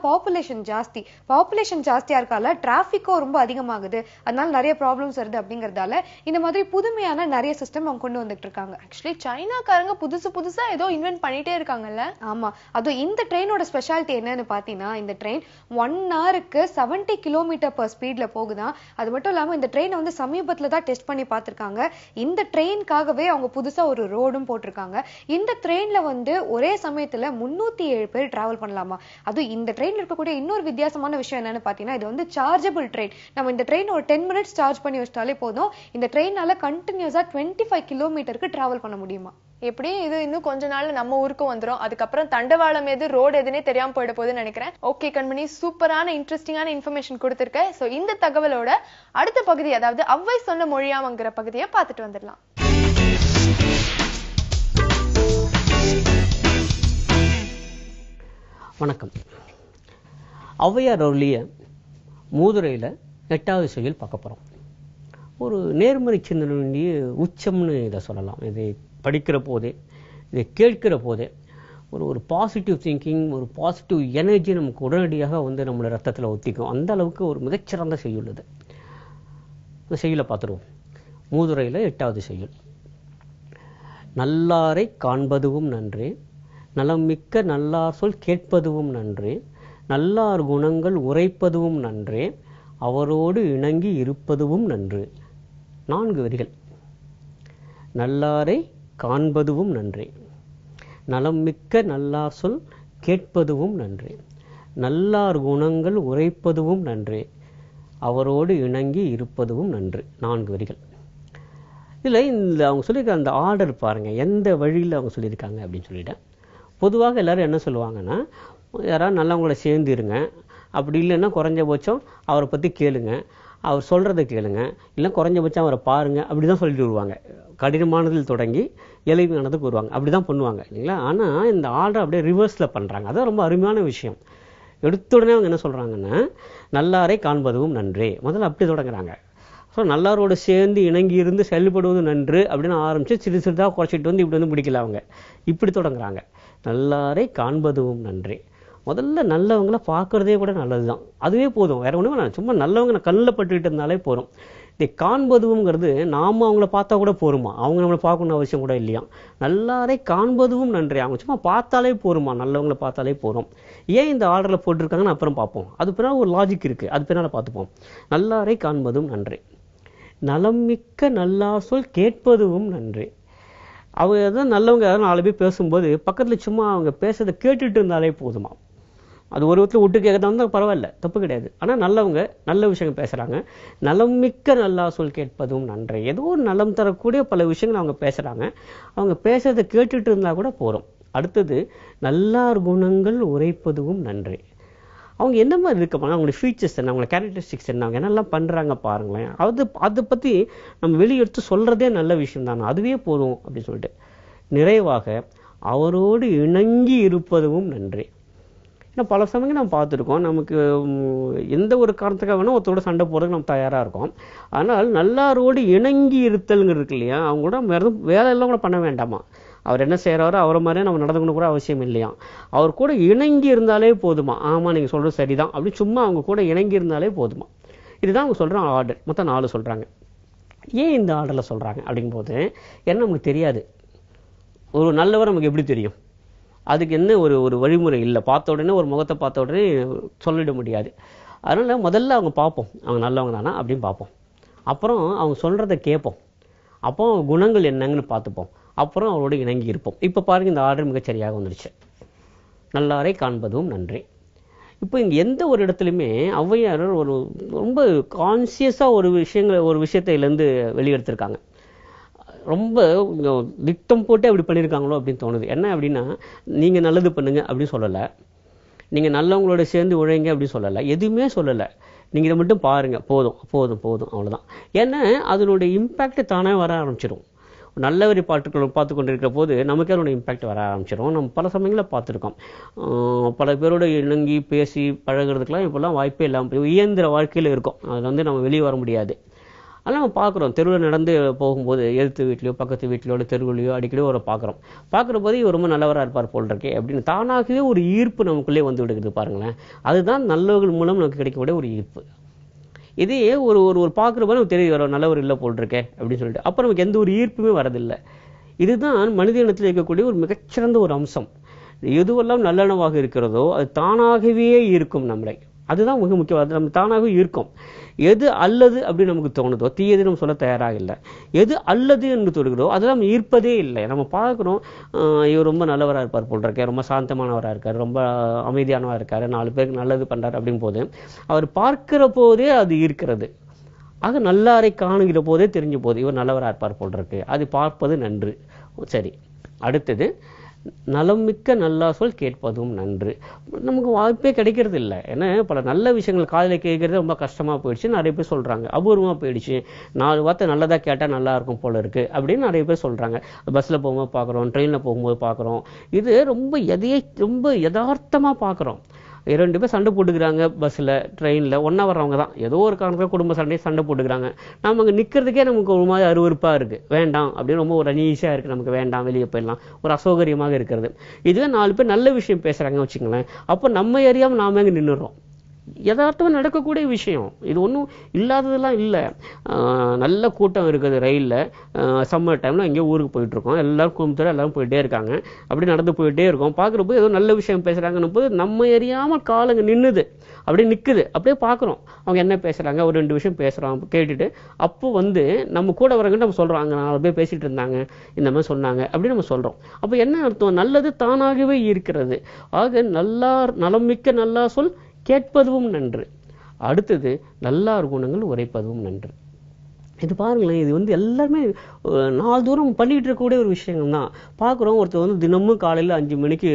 பாப்புலேஷன் ஜாஸ்தியா இருக்கால, டிராபிக்கும் ரொம்ப அதிகமாகுது, அதனால நிறைய ப்ராப்ளம்ஸ் வருது. அப்படிங்கறதால இந்த மாதிரி புதுமையான நிறைய சிஸ்டம் அவங்க கொண்டு வந்துட்டு இருக்காங்க. இருக்காங்க. ஆக்சுவலி சைனாக்காரங்க புதுசா ஏதோ இன்வென்ட் பண்ணிட்டே இருக்காங்கல்ல. ஆமா, அதுவும் இந்த ட்ரெயினோட ஸ்பெஷாலிட்டி என்னன்னு பாத்தீங்கன்னா, இந்த ட்ரெயின் 1 ஹவருக்கு 70 km/h ஸ்பீட்ல போகுதான். அது மட்டும் இல்லாம இந்த ட்ரெயினை வந்து சமீபத்துல தான் டெஸ்ட் பண்ணி பார்த்திருக்காங்க. இந்த ட்ரெயின்காகவே அவங்க புதுசா ஒரு ரோடும் போட்டிருக்காங்க. இந்த ட்ரெயின்ல வந்து ஒரே சமயத்துல 307 பேர் டிராவல் பண்ணலாமா. அதுவும் இந்த ட்ரெயின்ல இருக்கக்கூடிய இன்னொரு வித்தியாசமான விஷயம் என்னன்னு பாத்தீங்கன்னா, இது வந்து சார்ஜபிள் ட்ரெயின். நம்ம இந்த ட்ரெயின் ஒரு 10 மினிட்ஸ் சார்ஜ் பண்ணி வச்சிட்டாலே போதும். இந்த ட்ரெயினால கண்டினியூஸா 25 கிலோமீட்டருக்கு டிராவல் பண்ண முடியுமா. எப்படியும் இது இன்னும் கொஞ்ச நாள்ல நம்ம ஊருக்கு வந்துரும். அதுக்கப்புறம் தண்டவாளம் எது ரோடு எதுனே தெரியாம போயிட போகுதுன்னு நினைக்கிறேன். ஓகே கண்மணி, சூப்பரான இன்ட்ரெஸ்டிங்கான இன்ஃபர்மேஷன் கொடுத்திருக்க. சோ இந்த தகவலோட அடுத்த பகுதி, அதாவது அவ்வை சொன்ன மொழியாமங்கிற பகுதியை பார்த்துட்டு வந்துடலாம். வணக்கம். ஔவையார் அருளிய மூதுரையில 8வது செய்யுள் பார்க்க போறோம். ஒரு நேர்மறை சிந்தனையுடைய உச்சம்னு இதை சொல்லலாம். இதை படிக்கிற போதே, இதை கேட்கிற போதே ஒரு பாசிட்டிவ் திங்கிங், ஒரு பாசிட்டிவ் எனர்ஜி நமக்கு உடனடியாக வந்து நம்மளோட ரத்தத்தில் ஒத்திக்கும். அந்த அளவுக்கு ஒரு மிகச்சிறந்த செய்யுள் இது. இந்த செய்யுளை பார்த்துருவோம். மூதுரையில் 8வது செய்யுள். நல்லாரை காண்பதுவும் நன்றே, நலம் மிக்க நல்லார் சொல் கேட்பதுவும் நன்றே, நல்லார் குணங்கள் உரைப்பதுவும் நன்றே, அவரோடு இணங்கி இருப்பதுவும் நன்று. 4 வரிகள். நல்லாரை காண்பதுவும் நன்றே, நலம் மிக்க நல்லார் சொல் கேட்பதுவும் நன்றே, நல்லார் குணங்கள் உரைப்பதுவும் நன்றே, அவரோடு இணங்கி இருப்பதும் நன்று. 4 வரிகள். இதில் இந்த அவங்க சொல்லியிருக்க அந்த ஆர்டர் பாருங்க, எந்த வழியில் அவங்க சொல்லியிருக்காங்க அப்படின்னு சொல்லிட்டேன். பொதுவாக எல்லாரும் என்ன சொல்லுவாங்கன்னா, யாராவது நல்லவங்களோட சேர்ந்து இருங்க, அப்படி இல்லைன்னா குறைஞ்சபட்சம் அவரை பற்றி கேளுங்க, அவர் சொல்கிறத கேளுங்க, இல்லை குறைஞ்சபட்சம் அவரை பாருங்க, அப்படி தான் சொல்லிட்டு வருவாங்க. கடினமானதில் தொடங்கி எளிமையானதுக்கு வருவாங்க, அப்படி தான் பண்ணுவாங்க இல்லைங்களா. ஆனால் இந்த ஆர்டர் அப்படியே ரிவர்ஸில் பண்ணுறாங்க. அதான் ரொம்ப அருமையான விஷயம். எடுத்த உடனே அவங்க என்ன சொல்கிறாங்கன்னா, நல்லாரை காண்பதுவும் நன்றே, முதல்ல அப்படி தொடங்குறாங்க. ஸோ நல்லாரோடு சேர்ந்து இணங்கி இருந்து செயல்படுவது நன்று அப்படின்னு ஆரம்பித்து சிறு சிறிதாக குறைச்சிட்டு வந்து இப்படி வந்து பிடிக்கல. அவங்க இப்படி தொடங்குறாங்க. நல்லாரை காண்பதுவும் நன்றே. முதல்ல நல்லவங்களை பார்க்குறதே கூட நல்லது தான், அதுவே போதும், வேற ஒன்றுமே வேணாம். சும்மா நல்லவங்க கண்ணில் பட்டுக்கிட்டு இருந்தாலே போதும். இதை காண்பதுங்கிறது நாம் அவங்கள பார்த்தா கூட போருமா, அவங்க நம்மளை பார்க்கணும்னு அவசியம் கூட இல்லையா. நல்லாரை காண்பதுவும் நன்றே, அவங்க சும்மா பார்த்தாலே போருமா, நல்லவங்களை பார்த்தாலே போகிறோம். ஏன் இந்த ஆர்டரில் போட்டிருக்காங்கன்னு அப்புறம் பார்ப்போம். அது பின்னால் ஒரு லாஜிக் இருக்குது, அது பின்னால் பார்த்துப்போம். நல்லாரை காண்பதும் நன்றே, நலம் மிக்க நல்லார் சொல் கேட்பதுவும் நன்றே. அவங்க தான் நல்லவங்க யாரும் 4 பேர் பேசும்போது பக்கத்தில் சும்மா அவங்க பேசுறதை கேட்டுட்டு இருந்தாலே போதுமா. அது ஒரு விதத்தில் விட்டு கேட்கறதா இருந்தால் பரவாயில்ல, தப்பு கிடையாது. ஆனால் நல்லவங்க நல்ல விஷயங்கள் பேசுகிறாங்க. நலம் மிக்க நல்லா சொல் கேட்பதும் நன்றே. ஏதோ ஒரு நலம் தரக்கூடிய பல விஷயங்கள் அவங்க பேசுகிறாங்க. அவங்க பேசுறதை கேட்டுட்டு இருந்தால் கூட போகிறோம். அடுத்தது நல்லார் குணங்கள் உரைப்பதுவும் நன்றே. அவங்க என்ன மாதிரி இருக்க, அவங்களுடைய ஃபீச்சர்ஸ் என்ன, அவங்களோட கேரக்டரிஸ்டிக்ஸ் என்ன, அவங்க என்னெல்லாம் பண்ணுறாங்க பாருங்களேன். அதை பற்றி நம்ம வெளியெடுத்து சொல்கிறதே நல்ல விஷயம் தானே, அதுவே போதும் அப்படின்னு சொல்லிட்டு. நிறைவாக அவரோடு இணங்கி இருப்பதும் நன்றே. ஏன்னா பல சமயங்கள் நம்ம பார்த்துருக்கோம், நமக்கு எந்த ஒரு காரணத்துக்காக வேணால் ஒருத்தரோட சண்டை போகிறதுக்கு நம்ம தயாராக இருக்கோம். ஆனால் நல்லாரோடு இணங்கி இருத்தல்ங்கிறது இருக்கு இல்லையா, அவங்க கூட வேலையெல்லாம் கூட பண்ண வேண்டாமா. அவர் என்ன செய்கிறாரோ அவரை மாதிரியே நம்ம நடந்துக்கணும் கூட அவசியம் இல்லையா. அவர் கூட இணங்கி இருந்தாலே போதுமா. ஆமாம் நீங்கள் சொல்கிறது சரிதான் அப்படின்னு சும்மா அவங்க கூட இணங்கி இருந்தாலே போதுமா. இதுதான் அவங்க சொல்கிற ஆர்டர். மொத்தம் 4 சொல்கிறாங்க. ஏன் இந்த ஆர்டரில் சொல்கிறாங்க அப்படிங்கும்போது, ஏன்னா நமக்கு தெரியாது ஒரு நல்லவர் நமக்கு எப்படி தெரியும். அதுக்கு என்ன ஒரு வழிமுறை இல்லை. பார்த்த உடனே ஒரு முகத்தை பார்த்த உடனே சொல்லிட முடியாது. அதனால் முதல்ல அவங்க பார்ப்போம், அவங்க நல்லவங்க தானா அப்படின்னு பார்ப்போம். அப்புறம் அவங்க சொல்கிறத கேட்போம். அப்போ குணங்கள் என்னங்கன்னு பார்த்துப்போம். அப்புறம் அவரோட இணங்கி இருப்போம். இப்போ பாருங்கள், இந்த ஆர்டர் மிகச்சரியாக வந்துடுச்சு. நல்லாரை காண்பதும் நன்றே. இப்போ இங்கே எந்த ஒரு இடத்துலையுமே ஔவையார் ரொம்ப கான்சியஸாக ஒரு விஷயத்திலேருந்து வெளியெடுத்திருக்காங்க. ரொம்ப திட்டம் போட்டு அப்படி பண்ணியிருக்காங்களோ அப்படின்னு தோணுது. என்ன அப்படின்னா, நீங்கள் நல்லது பண்ணுங்க அப்படின்னு சொல்லலை, நீங்கள் நல்லவங்களோட சேர்ந்து உழைங்க அப்படின்னு சொல்லலை, எதுவுமே சொல்லலை. நீங்கள் இதை மட்டும் பாருங்கள், போதும் போதும் போதும், அவ்வளோதான். ஏன்னா அதனுடைய இம்பேக்ட் தானே வர ஆரம்பிச்சிடும். நல்லவரி பார்த்து கொண்டிருக்கிற போது நமக்கே அதோட இம்பேக்ட் வர ஆரம்பிச்சிடும். நம்ம பல சமயங்களில் பார்த்துருக்கோம். பல பேரோட இணங்கி பேசி பழகிறதுக்கெலாம் இப்போல்லாம் வாய்ப்பே இல்லாமல் இயந்திர வாழ்க்கையில் இருக்கும். அதில் நம்ம வெளியே வர முடியாது. அதெல்லாம் நம்ம பார்க்குறோம். தெருவில் நடந்து போகும்போது எதிர்த்து வீட்லையோ பக்கத்து வீட்லையோ தெருவிலையோ அடிக்கடி ஒரு பார்க்குற போது இவர் ரொம்ப நல்லவராக இருப்பார் போல் இருக்கே அப்படின்னு தானாகவே ஒரு ஈர்ப்பு நமக்குள்ளே வந்து விடுகிறது பாருங்களேன். அதுதான் நல்லவர்கள் மூலம் நமக்கு கிடைக்கக்கூடிய ஒரு ஈர்ப்பு. இதே ஒரு பார்க்குற போது நமக்கு தெரியும், வர நல்லவர் இல்லை போல் இருக்கே அப்படின்னு சொல்லிட்டு. அப்போ நமக்கு எந்த ஒரு ஈர்ப்புமே வரதில்லை. இதுதான் மனித இனத்தில் இருக்கக்கூடிய ஒரு மிகச்சிறந்த ஒரு அம்சம். எதுவெல்லாம் நல்லெண்ணவாக இருக்கிறதோ அது தானாகவே இருக்கும் நம்மளை. அதுதான் மிக முக்கியம். அது நம்ம தானாகவே இருக்கும். எது அல்லது அப்படின்னு நமக்கு தோணுதோ, தீயது நம்ம சொல்ல தயாராக இல்லை. எது அல்லது என்று தோணுகிறதோ அதை நம்ம ஈர்ப்பதே இல்லை. நம்ம பார்க்குறோம், இவர் ரொம்ப நல்லவராக இருப்பார் போல் இருக்கார், ரொம்ப சாந்தமானவராக இருக்கார், ரொம்ப அமைதியானவராக இருக்கார், 4 பேருக்கு நல்லது பண்ணுறார் அப்படின் போது அவர் பார்க்கிற போதே அது ஈர்க்கிறது. ஆக நல்லாரை காணுகிற போதே தெரிஞ்ச போது இவர் நல்லவராக இருப்பார் போல் இருக்கு, அது பார்ப்பது நன்று. சரி, அடுத்தது நலம் மிக்க நல்லா சொல் கேட்பதும் நன்று. நமக்கு வாய்ப்பே கிடைக்கிறது இல்லை. ஏன்னா பல நல்ல விஷயங்கள் காதில் கேட்கறது ரொம்ப கஷ்டமாக போயிடுச்சு, நிறைய பேர் சொல்கிறாங்க. அபூர்வமாக போயிடுச்சு, 4 வார்த்தை நல்லதாக கேட்டால் நல்லா இருக்கும் போல இருக்குது அப்படின்னு நிறைய பேர் சொல்கிறாங்க. பஸ்ஸில் போகும்போது பார்க்குறோம், ட்ரெயினில் போகும்போது பார்க்குறோம். இது ரொம்ப யதார்த்தமாக பார்க்குறோம். 2 பேர் சண்டை போட்டுக்கிறாங்க பஸ்ஸில், ட்ரெயினில், ஒன்றா வர்றவங்க தான், ஏதோ ஒரு காரணத்தில் குடும்ப சண்டை போட்டுக்கிறாங்க. நம்ம அங்கே நிற்கிறதுக்கே நமக்கு ஒரு மாதிரி அருவருப்பாக இருக்குது, வேண்டாம் அப்படின்னு ரொம்ப ஒரு அனீஸியாக இருக்குது, நமக்கு வேண்டாம், வெளியே போயிடலாம், ஒரு அசௌகரியமாக இருக்கிறது. இதுவே 4 பேர் நல்ல விஷயம் பேசுகிறாங்க வச்சுங்களேன், அப்போ நம்ம அறியாமல் நாம அங்கே நின்றுடுறோம். யதார்த்தமாக நடக்கக்கூடிய விஷயம், இது ஒன்றும் இல்லாததெல்லாம் இல்லை. நல்ல கூட்டம் இருக்குது ரயிலில், சம்மர் டைமில் எங்கேயோ ஊருக்கு போயிட்டுருக்கோம், எல்லோரும் குடும்பத்தோடு எல்லோரும் போயிட்டே இருக்காங்க, அப்படி நடந்து போயிட்டே இருக்கோம். பார்க்குறப்போ ஏதோ நல்ல விஷயம் பேசுகிறாங்கன்னு போது நம்ம அறியாமல் காலங்க நின்றுது, அப்படியே நிற்குது, அப்படியே பார்க்குறோம் அவங்க என்ன பேசுகிறாங்க, ஒரு 2 விஷயம் பேசுகிறோம், கேட்டுட்டு அப்போ நம்ம கூட வரங்கிட்ட நம்ம சொல்கிறோம், அங்கே 4 பேர் பேசிகிட்டு இருந்தாங்க, இந்த மாதிரி சொன்னாங்க அப்படின்னு நம்ம சொல்கிறோம். அப்போ என்ன அர்த்தம்? நல்லது தானாகவே இருக்கிறது. ஆக நலம் மிக்க நல்லா சொல் கேட்பதும் நன்று. அடுத்தது நல்லார் குணங்கள் உரைப்பதும் நன்று. இது பாருங்களேன், இது எல்லாருமே நாள்தோறும் பண்ணிகிட்டு இருக்கக்கூடிய ஒரு விஷயங்கள் தான். பார்க்குறோம், ஒருத்தர் தினமும் காலையில் 5 மணிக்கு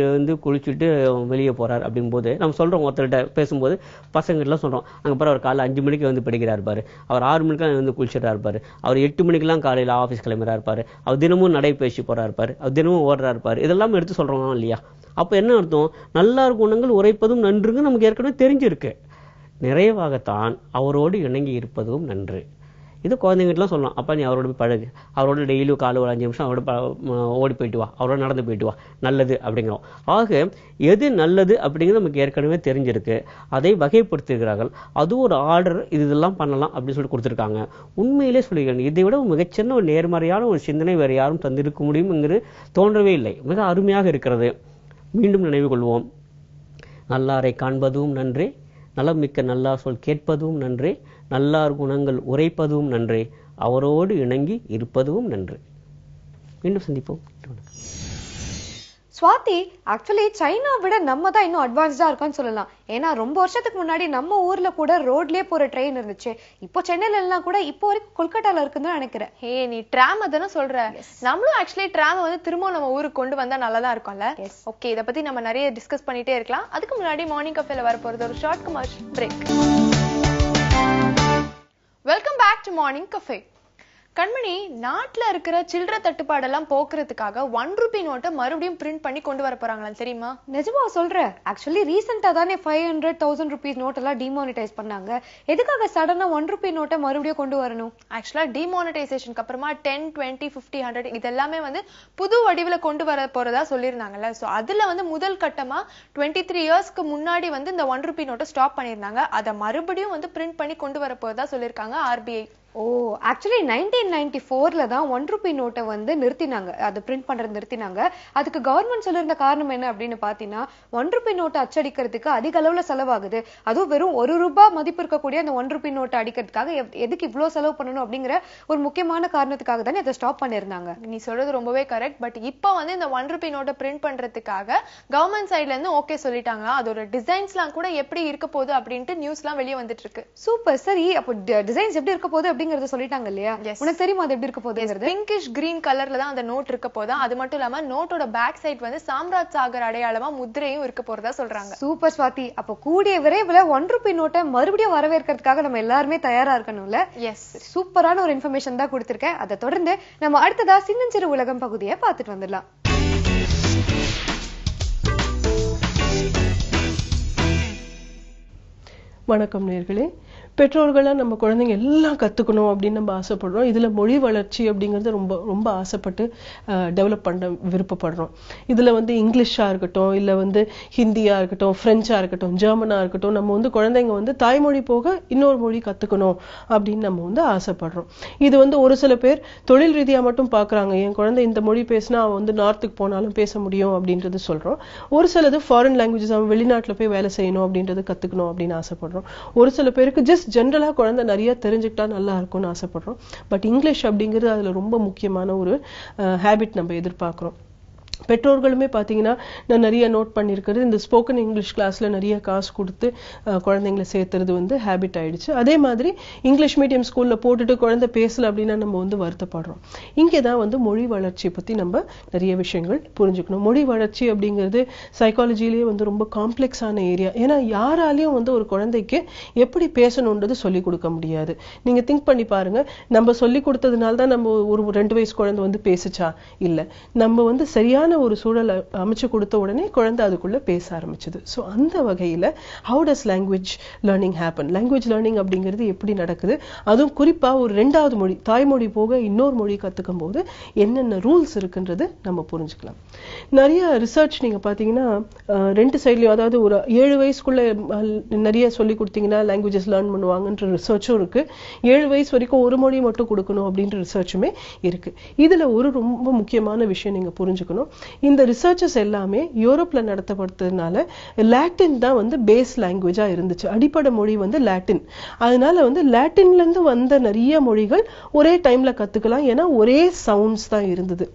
குளிச்சுட்டு வெளியே போகிறார் அப்படிங்கும்போது நம்ம சொல்கிறோம், ஒருத்தர்கிட்ட பேசும்போது பசங்கள்லாம் சொல்கிறோம், அங்கே பாரு அவர் காலையில் 5 மணிக்கு படிக்கிறார் பாரு, அவர் 6 மணிக்கெலாம் குளிச்சுட்டா இருப்பார், அவர் 8 மணிக்கெலாம் காலையில் ஆஃபீஸ் கிளம்புறா இருப்பார், அவர் தினமும் நடைபயிற்சி போகிறா இருப்பார், அவர் தினமும் ஓடுறா இருப்பார். இதெல்லாம் எடுத்து சொல்கிறோம் இல்லையா? அப்போ என்ன அர்த்தம்? நல்லார் குணங்கள் உரைப்பதும் நன்றுங்க நமக்கு ஏற்கனவே தெரிஞ்சிருக்கு. நிறைவாகத்தான் அவரோடு இணங்கி இருப்பதும் நன்று. இது குழந்தைங்கிட்டலாம் சொல்லலாம், அப்பா நீ அவரோட போய் பழகு, அவரோட டெய்லியும் காலை ஒரு 5 நிமிஷம் அவரோட ஓடி போயிட்டு வா, அவரோட நடந்து போயிட்டு வா, நல்லது அப்படிங்கிறோம். ஆக எது நல்லது அப்படிங்கிறது நமக்கு ஏற்கனவே தெரிஞ்சிருக்கு, அதை வகைப்படுத்திருக்கிறார்கள். அது ஒரு ஆர்டர், இதெல்லாம் பண்ணலாம் அப்படின்னு சொல்லி கொடுத்துருக்காங்க. உண்மையிலே சொல்லிக்கிறேன், இதை விட மிகச்சின்ன ஒரு நேர்மறையான ஒரு சிந்தனை வேறு யாரும் தந்திருக்க முடியும்ங்கிறது தோன்றவே இல்லை. மிக அருமையாக இருக்கிறது. மீண்டும் நினைவு கொள்வோம், நல்லாரை காண்பதும் நன்றே, நலம் மிக்க நல்லா சொல் கேட்பதும் நன்றே, நல்லார் குணங்கள் உரைப்பதும் நன்றே, அவரோடு இணங்கி இருப்பதும் நன்று. மீண்டும் சந்திப்போம். ஸ்வாதி, ஆக்சுவலி சைனா விட நம்ம தான் இன்னும் அட்வான்ஸ்டா இருக்கோம்னு சொல்லலாம். ஏன்னா ரொம்ப வருஷத்துக்கு முன்னாடி நம்ம ஊர்ல கூட ரோட்லயே போற ட்ரெயின் இருந்துச்சு. இப்போ சென்னையில எல்லாம் கூட இப்போ வரைக்கும் கொல்கட்டால இருக்குன்னு நினைக்கிறேன். நீ ட்ராம் தானே சொல்ற? நம்மளும் ஆக்சுவலி ட்ராம் திரும்ப நம்ம ஊருக்கு கொண்டு வந்தா நல்லதா இருக்கும்ல. ஓகே, இத பத்தி நம்ம நிறைய டிஸ்கஸ் பண்ணிட்டே இருக்கலாம். அதுக்கு முன்னாடி மார்னிங் கஃபேல வர போறது ஒரு short commercial break. Welcome back to morning cafe. Kanmani, நாட்டுல இருக்கிற சில்லறை தட்டுப்பாடெல்லாம் போக்குறதுக்காக 1 ரூபி நோட்டை மறுபடியும் பிரிண்ட் பண்ணி கொண்டு வர போறாங்களா தெரியுமா? நிஜமா சொல்ற? ஆக்சுவலி ரீசெண்டா தானே 500, 1000 rupees நோட் எல்லாம் டிமானிட்டைஸ் பண்ணாங்க. எதுக்காக சடனா 1 ரூபி நோட்டை மறுபடியும் கொண்டு வரணும்? ஆக்சுவலா டிமானிட்டைசேஷனுக்கு அப்புறமா 10, 20, 50, 100 இதெல்லாமே புது வடிவுல கொண்டு வர போறதா சொல்லியிருந்தாங்கல்ல. சோ அதுல முதல் கட்டமா 23 இயர்ஸ்க்கு முன்னாடி இந்த 1 ரூபி நோட்டை ஸ்டாப் பண்ணிருந்தாங்க. அதை மறுபடியும் பிரிண்ட் பண்ணி கொண்டு வர போறதா சொல்லியிருக்காங்க RBI. ஓ, ஆக்சுவலி 1994ல தான் 1 ரூபி நோட்டை நிறுத்தினாங்க, அது பிரிண்ட் பண்றது நிறுத்தினாங்க. அதுக்கு கவர்மெண்ட் சொல்லிருந்த காரணம் என்ன அப்படின்னு பாத்தீங்கன்னா, 1 ரூபி நோட்டை அச்சடிக்கிறதுக்கு அதிக அளவுல செலவாகுது, அதுவும் வெறும் 1 ரூபாய் மதிப்பு இருக்கக்கூடிய அந்த 1 ரூபி நோட்டை அடிக்கிறதுக்காக எதுக்கு இவ்வளவு செலவு பண்ணணும் அப்படிங்கிற ஒரு முக்கியமான காரணத்துக்காக தானே அதை ஸ்டாப் பண்ணிருந்தாங்க. நீ சொல்றது ரொம்பவே கரெக்ட். பட் இப்போ இந்த 1 ரூபி நோட்டை பிரிண்ட் பண்றதுக்காக கவர்மெண்ட் சைட்ல இருந்து ஓகே சொல்லிட்டாங்களா? அதோட டிசைன்ஸ்லாம் கூட எப்படி இருக்க போகுது அப்படின்ட்டு நியூஸ்லாம் வெளியே வந்துட்டு இருக்கு. சூப்பர். சரி, அப்போ டிசைன்ஸ் எப்படி இருக்க போகுது அப்படிங்கறத சொல்லிட்டாங்க இல்லையா? உனக்கு தெரியுமா அது எப்படி இருக்க போகுதுங்கிறது? பிங்கிஷ் கிரீன் கலர்ல தான் அந்த நோட் இருக்க போதா. அது மட்டும் இல்லாம நோட்டோட பேக் சைட் சாம்ராஜ் சாகர் அடையாளமா முத்திரையும் இருக்க போறதா சொல்றாங்க. சூப்பர் ஸ்வாதி. அப்ப கூடிய விரைவில் 1 ரூபி நோட்டை மறுபடியும் வரவேற்கிறதுக்காக நம்ம எல்லாருமே தயாரா இருக்கணும்ல? எஸ், சூப்பரான ஒரு இன்ஃபர்மேஷன் தான் கொடுத்திருக்கேன். அதை தொடர்ந்து நம்ம அடுத்ததா சின்னஞ்சிறு உலகம் பகுதியை பார்த்துட்டு வந்துடலாம். வணக்கம் நேயர்களே, பெற்றோர்களா நம்ம குழந்தைங்க எல்லாம் கத்துக்கணும் அப்படின்னு நம்ம ஆசைப்படுறோம். இதுல மொழி வளர்ச்சி அப்படிங்கறது ரொம்ப ரொம்ப ஆசைப்பட்டு டெவலப் பண்ண விருப்பப்படுறோம். இதுல வந்து இங்கிலீஷா இருக்கட்டும், இல்ல வந்து ஹிந்தியா இருக்கட்டும், பிரெஞ்சா இருக்கட்டும், ஜெர்மனா இருக்கட்டும், நம்ம வந்து குழந்தைங்க வந்து தாய்மொழி போக இன்னொரு மொழி கத்துக்கணும் அப்படின்னு நம்ம வந்து ஆசைப்படுறோம். இது வந்து ஒரு சில பேர் தொழில் ரீதியா மட்டும் பாக்குறாங்க. என் குழந்தை இந்த மொழி பேசினா அவன் வந்து நார்த்துக்கு போனாலும் பேச முடியும் அப்படின்றது சொல்றோம். ஒரு சிலது ஃபாரின் லாங்குவேஜஸ், அவன் வெளிநாட்டுல போய் வேலை செய்யணும் அப்படின்றது கத்துக்கணும் அப்படின்னு ஆசைப்படுறோம். ஒரு சில பேருக்கு ஜஸ்ட் ஜென்ரலா குழந்தை நிறைய தெரிஞ்சுக்கிட்டா நல்லா இருக்கும்னு ஆசைப்படுறோம். பட் இங்கிலீஷ் அப்படிங்கிறது அதுல ரொம்ப முக்கியமான ஒரு ஹேபிட் நம்ம எதிர்பார்க்கிறோம். பெற்றோர்களுமே பாத்தீங்கன்னா நான் நிறைய நோட் பண்ணிருக்கிறது, இந்த ஸ்போக்கன் இங்கிலீஷ் கிளாஸ்ல நிறைய காசு கொடுத்து குழந்தைங்களை சேர்த்துறது வந்து ஹேபிட் ஆயிடுச்சு. அதே மாதிரி இங்கிலீஷ் மீடியம் ஸ்கூல்ல போட்டுட்டு குழந்தை பேசல அப்படின்னா நம்ம வந்து வருத்தப்படுறோம். இங்கதான் வந்து மொழி வளர்ச்சி பத்தி நம்ம நிறைய விஷயங்கள் புரிஞ்சுக்கணும். மொழி வளர்ச்சி அப்படிங்கிறது சைக்காலஜிலேயே வந்து ரொம்ப காம்ப்ளெக்ஸான ஏரியா. ஏன்னா யாராலையும் வந்து ஒரு குழந்தைக்கு எப்படி பேசணும்ன்றது சொல்லி கொடுக்க முடியாது. நீங்க திங்க் பண்ணி பாருங்க, நம்ம சொல்லி கொடுத்ததுனால தான் நம்ம ஒரு 2 வயசு குழந்தை வந்து பேசுச்சா? இல்ல, நம்ம வந்து சரியான ஒரு சூழலை அமைச்சு கொடுத்த உடனே குழந்தை அதுக்குள்ள பேச ஆரம்பிச்சது. சோ அந்த வகையில how does language learning happen? language learning அப்படிங்கிறது எப்படி நடக்குது? அதுவும் குறிப்பா ஒரு 2வது மொழி, தாய்மொழி போக இன்னொரு மொழி கத்துக்கும் போது என்னென்ன ரூல்ஸ் இருக்குன்றது நம்ம புரிஞ்சுக்கலாம். நிறைய ரிசர்ச் நீங்க பாத்தீங்கன்னா 2 சைட்லயும், அதாவது ஒரு 7 வயசுக்குள்ள நிறைய சொல்லி கொடுத்தீங்கன்னா லாங்குவேஜஸ் லேர்ன் பண்ணுவாங்கன்ற ரிசர்ச்சும் இருக்கு. 7 வயசு வரைக்கும் ஒரு மொழி மட்டும் கொடுக்கணும் அப்படின்ற ரிசர்ச்சுமே இருக்கு. இதுல ஒரு ரொம்ப முக்கியமான விஷயம் நீங்க புரிஞ்சுக்கணும். இந்த ரிசர்ச்சஸ் எல்லாமே யூரோப்ல நடத்தப்பட்டதுனால லாட்டின் தான் வந்து பேஸ் லாங்குவேஜா இருந்துச்சு. அடிப்படை மொழி வந்து லாட்டின். அதனால வந்து லாட்டின்ல இருந்து வந்த நிறைய மொழிகள் ஒரே டைம்ல கத்துக்கலாம், ஏன்னா ஒரே சவுண்ட்ஸ் தான் இருந்தது.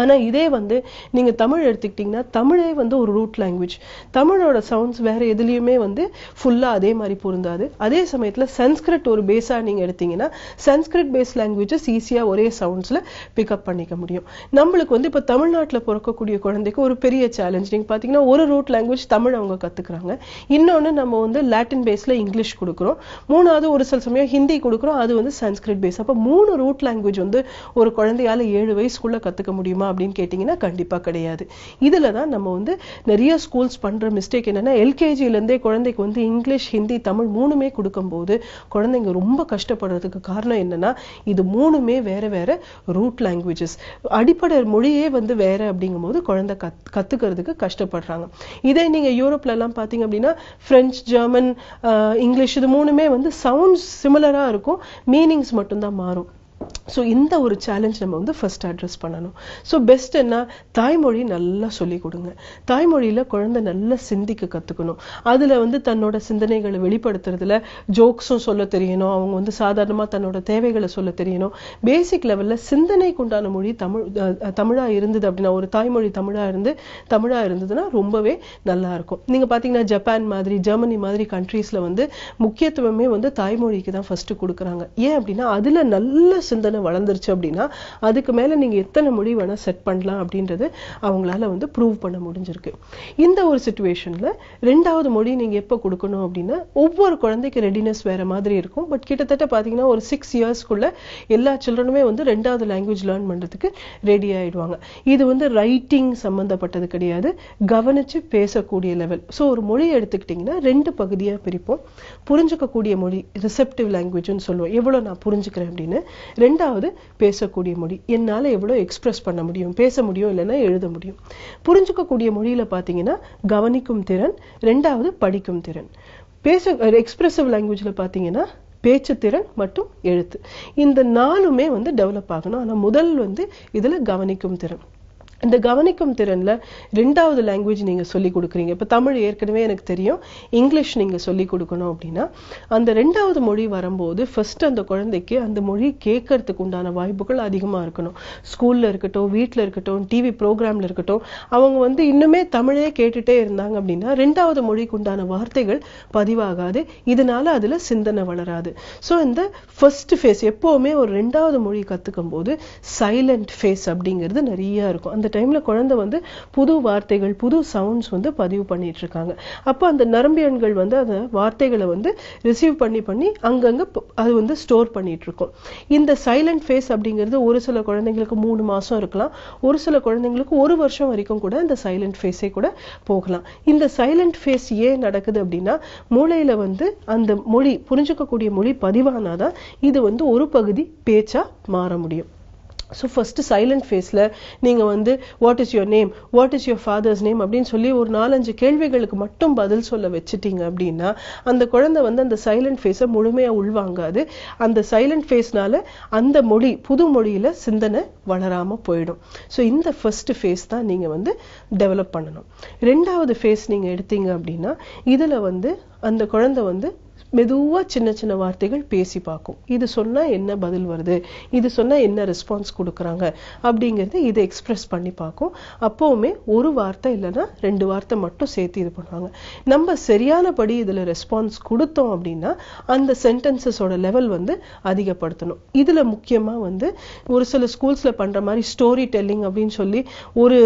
ஆனா இதே வந்து நீங்க தமிழ் எடுத்துக்கிட்டீங்கன்னா தமிழே வந்து ஒரு ரூட் லாங்குவேஜ். தமிழோட சவுண்ட்ஸ் வேற எதுலயுமே வந்து ஃபுல்லா அதே மாதிரி பொருந்தாது. அதே சமயத்துல சன்ஸ்கிரிட் ஒரு பேஸா நீங்க எடுத்தீங்கன்னா சன்ஸ்கிரிட் பேஸ் லாங்குவேஜஸ் ஈஸியா ஒரே சவுண்ட்ஸ்ல பிக்அப் பண்ணிக்க முடியும். நம்மளுக்கு வந்து இப்ப தமிழ்நாட்டுல பிறக்கக்கூடிய குழந்தைக்கு ஒரு பெரிய சேலஞ்ச். நீங்க பாத்தீங்கன்னா ஒரு ரூட் லாங்குவேஜ் தமிழ் அவங்க கத்துக்கிறாங்க, இன்னொன்னு நம்ம வந்து லாட்டின் பேஸ்ல இங்கிலீஷ் கொடுக்குறோம், 3வது ஒரு சில சமயம் ஹிந்தி கொடுக்குறோம், அது வந்து சன்ஸ்கிரிட் பேஸ். அப்ப 3 ரூட் லாங்குவேஜ் வந்து ஒரு குழந்தையால 7 வயசுக்குள்ள கத்துக்க முடியுமா அப்படின்னு கேட்டீங்கன்னா கண்டிப்பா கிடையாது. இதுலதான் நம்ம வந்து நிறைய ஸ்கூல்ஸ் பண்ற மிஸ்டேக் என்னன்னா, எல்கேஜில இருந்தே குழந்தைக்கு வந்து இங்கிலீஷ், ஹிந்தி, தமிழ் 3மே கொடுக்கும் போது குழந்தைங்க ரொம்ப கஷ்டப்படுறதுக்கு காரணம் என்னன்னா, இது 3மே வேற வேற ரூட் லாங்குவேஜஸ். அடிப்படை மொழியே வந்து வேற அப்படிங்கும் போது குழந்தை கத்துக்கிறதுக்கு கஷ்டப்படுறாங்க. இதே நீங்க யூரோப்ல எல்லாம் பாத்தீங்க அப்படின்னா பிரெஞ்சு, ஜெர்மன், இங்கிலீஷ், இது 3மே வந்து சவுண்ட்ஸ் சிமிலரா இருக்கும், மீனிங்ஸ் மட்டும்தான் மாறும். சோ இந்த ஒரு சேலஞ்ச் நம்ம வந்து ஃபர்ஸ்ட் அட்ரஸ் பண்ணணும். சோ பெஸ்ட் என்ன, தாய்மொழி நல்லா சொல்லி கொடுங்க. தாய்மொழியில குழந்தை நல்லா சிந்திக்க கத்துக்கணும். அதுல வந்து தன்னோட சிந்தனைகளை வெளிப்படுத்துறதுல ஜோக்ஸும் சொல்ல தெரியணும், அவங்க வந்து சாதாரணமா தன்னோட தேவைகளை சொல்ல தெரியணும். பேசிக் லெவல்ல சிந்தனைக்கு உண்டான மொழி தமிழா இருந்தது அப்படின்னா, ஒரு தாய்மொழி தமிழா இருந்ததுன்னா ரொம்பவே நல்லா இருக்கும். நீங்க பாத்தீங்கன்னா ஜப்பான் மாதிரி, ஜெர்மனி மாதிரி கண்ட்ரீஸ்ல வந்து முக்கியத்துவமே வந்து தாய்மொழிக்கு தான் ஃபர்ஸ்ட் கொடுக்குறாங்க. ஏன் அப்படின்னா அதுல நல்ல சிந்தனை வளர்ந்துருச்சு அப்படின்னா அதுக்கு மேல நீங்க எத்தனை மொழி வேணா செட் பண்ணலாம் அப்படின்றது அவங்களால வந்து ப்ரூவ் பண்ண முடிஞ்சிருக்கு. இந்த ஒரு சிச்சுவேஷன்ல 2வது மொழி நீங்க எப்ப கொடுக்கணும் அப்படின்னா, ஒவ்வொரு குழந்தைக்கு ரெடினஸ் வேற மாதிரி இருக்கும். பட் கிட்டத்தட்ட பாத்தீங்கன்னா ஒரு 6 இயர்ஸ்க்குள்ள எல்லா சில்ட்ரனுமே வந்து 2வது லாங்குவேஜ் லேர்ன் பண்றதுக்கு ரெடி ஆயிடுவாங்க. இது வந்து ரைட்டிங் சம்பந்தப்பட்டது கிடையாது, கவனிச்சு பேசக்கூடிய லெவல். சோ ஒரு மொழி எடுத்துக்கிட்டீங்கன்னா 2 பகுதியா பிரிப்போம். புரிஞ்சுக்கக்கூடிய மொழி, ரிசெப்டிவ் லாங்குவேஜ்னு சொல்லுவோம், எவ்வளவு நான் புரிஞ்சுக்கிறேன் அப்படின்னு. 2வது பேசக்கூடிய மொழி, என்னால எவ்வளவு எக்ஸ்பிரஸ் பண்ண முடியும், பேச முடியும், இல்லைன்னா எழுத முடியும். புரிஞ்சுக்கக்கூடிய மொழியில பாத்தீங்கன்னா கவனிக்கும் திறன், 2வது படிக்கும் திறன். எக்ஸ்பிரசிவ் லாங்குவேஜ்ல பாத்தீங்கன்னா பேச்சு திறன் மற்றும் எழுத்து. இந்த 4மே வந்து டெவலப் ஆகணும். ஆனா முதல் வந்து இதுல கவனிக்கும் திறன். இந்த கவனிக்கும் திறன்ல 2வது லாங்குவேஜ் நீங்க சொல்லி கொடுக்குறீங்க. இப்ப தமிழ் ஏற்கனவே எனக்கு தெரியும், இங்கிலீஷ் நீங்க சொல்லி கொடுக்கணும் அப்படின்னா அந்த 2வது மொழி வரும்போது ஃபர்ஸ்ட் அந்த குழந்தைக்கு அந்த மொழி கேட்கறதுக்கு உண்டான வாய்ப்புகள் அதிகமா இருக்கணும். ஸ்கூல்ல இருக்கட்டும், வீட்டுல இருக்கட்டும், டிவி ப்ரோக்ராம்ல இருக்கட்டும், அவங்க வந்து இன்னுமே தமிழே கேட்டுட்டே இருந்தாங்க அப்படின்னா 2வது மொழிக்கு உண்டான வார்த்தைகள் பதிவாகாது, இதனால அதுல சிந்தனை வளராது. சோ இந்த ஃபர்ஸ்ட் ஃபேஸ் எப்பவுமே ஒரு 2வது மொழி கத்துக்கும் போது சைலண்ட் ஃபேஸ் அப்படிங்கிறது நிறைய இருக்கும். அந்த அந்த டைம்ல குழந்தை வந்து புது வார்த்தைகள் புது சவுண்ட்ஸ் வந்து பதிவு பண்ணிட்டு இருக்காங்க. அப்போ அந்த நரம்பியன்கள் வந்து அந்த வார்த்தைகளை வந்து ரிசீவ் பண்ணி அங்கங்க அது வந்து ஸ்டோர் பண்ணிட்டு இருக்கும். இந்த சைலண்ட் ஃபேஸ் அப்படிங்கிறது ஒரு சில குழந்தைங்களுக்கு 3 மாசம் இருக்கலாம், ஒரு சில குழந்தைங்களுக்கு 1 வருஷம் வரைக்கும் கூட இந்த சைலண்ட் ஃபேஸே கூட போகலாம். இந்த சைலண்ட் ஃபேஸ் ஏன் நடக்குது அப்படின்னா மூளையில வந்து அந்த மொழி புரிஞ்சுக்கக்கூடிய மொழி பதிவானாதான் இது வந்து ஒரு பகுதி பேச்சா மாற முடியும். ஸோ ஃபர்ஸ்ட் சைலண்ட் ஃபேஸ்ல நீங்க வந்து what is your name, what is your father's name அப்படின்னு சொல்லி ஒரு 4-5 கேள்விகளுக்கு மட்டும் பதில் சொல்ல வச்சுட்டீங்க அப்படின்னா அந்த குழந்தை வந்து அந்த சைலண்ட் ஃபேஸை முழுமையா உள்வாங்காது. அந்த சைலண்ட் ஃபேஸ்னால அந்த மொழி புது மொழியில சிந்தனை வளராம போயிடும். ஸோ இந்த ஃபர்ஸ்ட் ஃபேஸ் தான் நீங்க வந்து டெவலப் பண்ணணும். 2வது ஃபேஸ் நீங்க எடுத்தீங்க அப்படின்னா இதுல வந்து அந்த குழந்தை வந்து மெதுவா சின்ன சின்ன வார்த்தைகள் பேசி பார்க்கும். இது சொன்னா என்ன பதில் வருது, இது சொன்னா என்ன ரெஸ்பான்ஸ் கொடுக்குறாங்க அப்படிங்கறது இதை எக்ஸ்பிரஸ் பண்ணி பார்க்கும். அப்பவுமே ஒரு வார்த்தை இல்லைன்னா 2 வார்த்தை மட்டும் சேர்த்து இது பண்ணுவாங்க. நம்ம சரியானபடி இதுல ரெஸ்பான்ஸ் கொடுத்தோம் அப்படின்னா அந்த சென்டென்சஸோட லெவல் வந்து அதிகப்படுத்தணும். இதுல முக்கியமா வந்து ஒரு சில ஸ்கூல்ஸ்ல பண்ற மாதிரி ஸ்டோரி டெல்லிங் அப்படின்னு சொல்லி ஒரு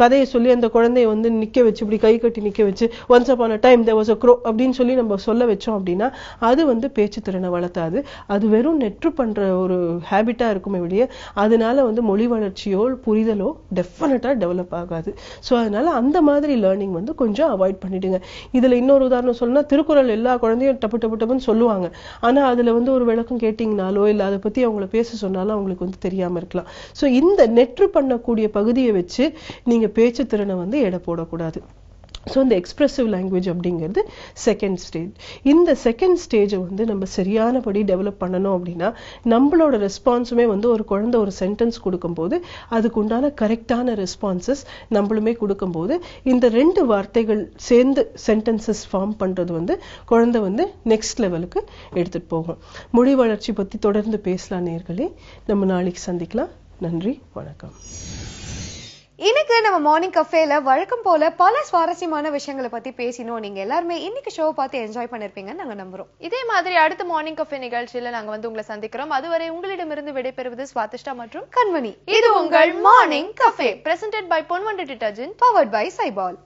கதையை சொல்லி அந்த குழந்தைய வந்து நிக்க வச்சு இப்படி கை கட்டி நிக்க வச்சு once upon a time there was a crow அப்படின்னு சொல்லி நம்ம சொல்ல வச்சோம் அப்படின்னா அது வந்து பேச்சு திறனை வளர்த்தாது. அது வெறும் நெற்று பண்ற ஒரு ஹேபிட்டா இருக்குமே வெளியே அதனால வந்து மொழி வளர்ச்சியோ புரிதலோ டெஃபினட்டா டெவலப் ஆகாது. ஸோ அதனால அந்த மாதிரி லேர்னிங் வந்து கொஞ்சம் அவாய்ட் பண்ணிடுங்க. இதுல இன்னொரு உதாரணம் சொல்லணும்னா திருக்குறள் எல்லா குழந்தையும் டப்பு டப்பு டப்புன்னு சொல்லுவாங்க. ஆனா அதுல வந்து ஒரு விளக்கம் கேட்டீங்கனாலோ இல்ல அதை பத்தி அவங்களை பேச சொன்னாலும் அவங்களுக்கு வந்து தெரியாம இருக்கலாம். ஸோ இந்த நெற்று பண்ணக்கூடிய பகுதியை வச்சு நீங்க பேச்சு திறனை வந்து எடை போடக்கூடாது. ஸோ இந்த எக்ஸ்பிரசிவ் லாங்குவேஜ் அப்படிங்கிறது செகண்ட் ஸ்டேஜ். இந்த செகண்ட் ஸ்டேஜை வந்து நம்ம சரியானபடி டெவலப் பண்ணணும் அப்படின்னா நம்மளோட ரெஸ்பான்ஸுமே வந்து ஒரு குழந்தை ஒரு சென்டென்ஸ் கொடுக்கும்போது அதுக்கு உண்டான கரெக்டான ரெஸ்பான்சஸ் நம்மளுமே கொடுக்கும்போது இந்த 2 வார்த்தைகள் சேர்ந்து சென்டென்சஸ் ஃபார்ம் பண்றது வந்து குழந்தை வந்து நெக்ஸ்ட் லெவலுக்கு எடுத்துட்டு போகும். மொழி வளர்ச்சி பத்தி தொடர்ந்து பேசலாம் நேயர்களே. நம்ம நாளைக்கு சந்திக்கலாம். நன்றி, வணக்கம். இன்னைக்கு நம்ம மார்னிங் கஃபேல வழக்கம் போல பல சுவாரஸ்யமான விஷயங்களை பத்தி பேசினோம். நீங்க எல்லாருமே இன்னைக்கு ஷோ பார்த்து என்ஜாய் பண்ணிருப்பீங்கன்னு நாங்க நம்புறோம். இதே மாதிரி அடுத்த மார்னிங் கஃபே நிகழ்ச்சியில நாங்க வந்து உங்களை சந்திக்கிறோம். அதுவரை உங்களிடமிருந்து விடைபெறுவது சுவாதிஷ்டா மற்றும் கண்மணி. இது உங்கள் morning cafe, presented by Ponvandu detergent, powered by Saibol.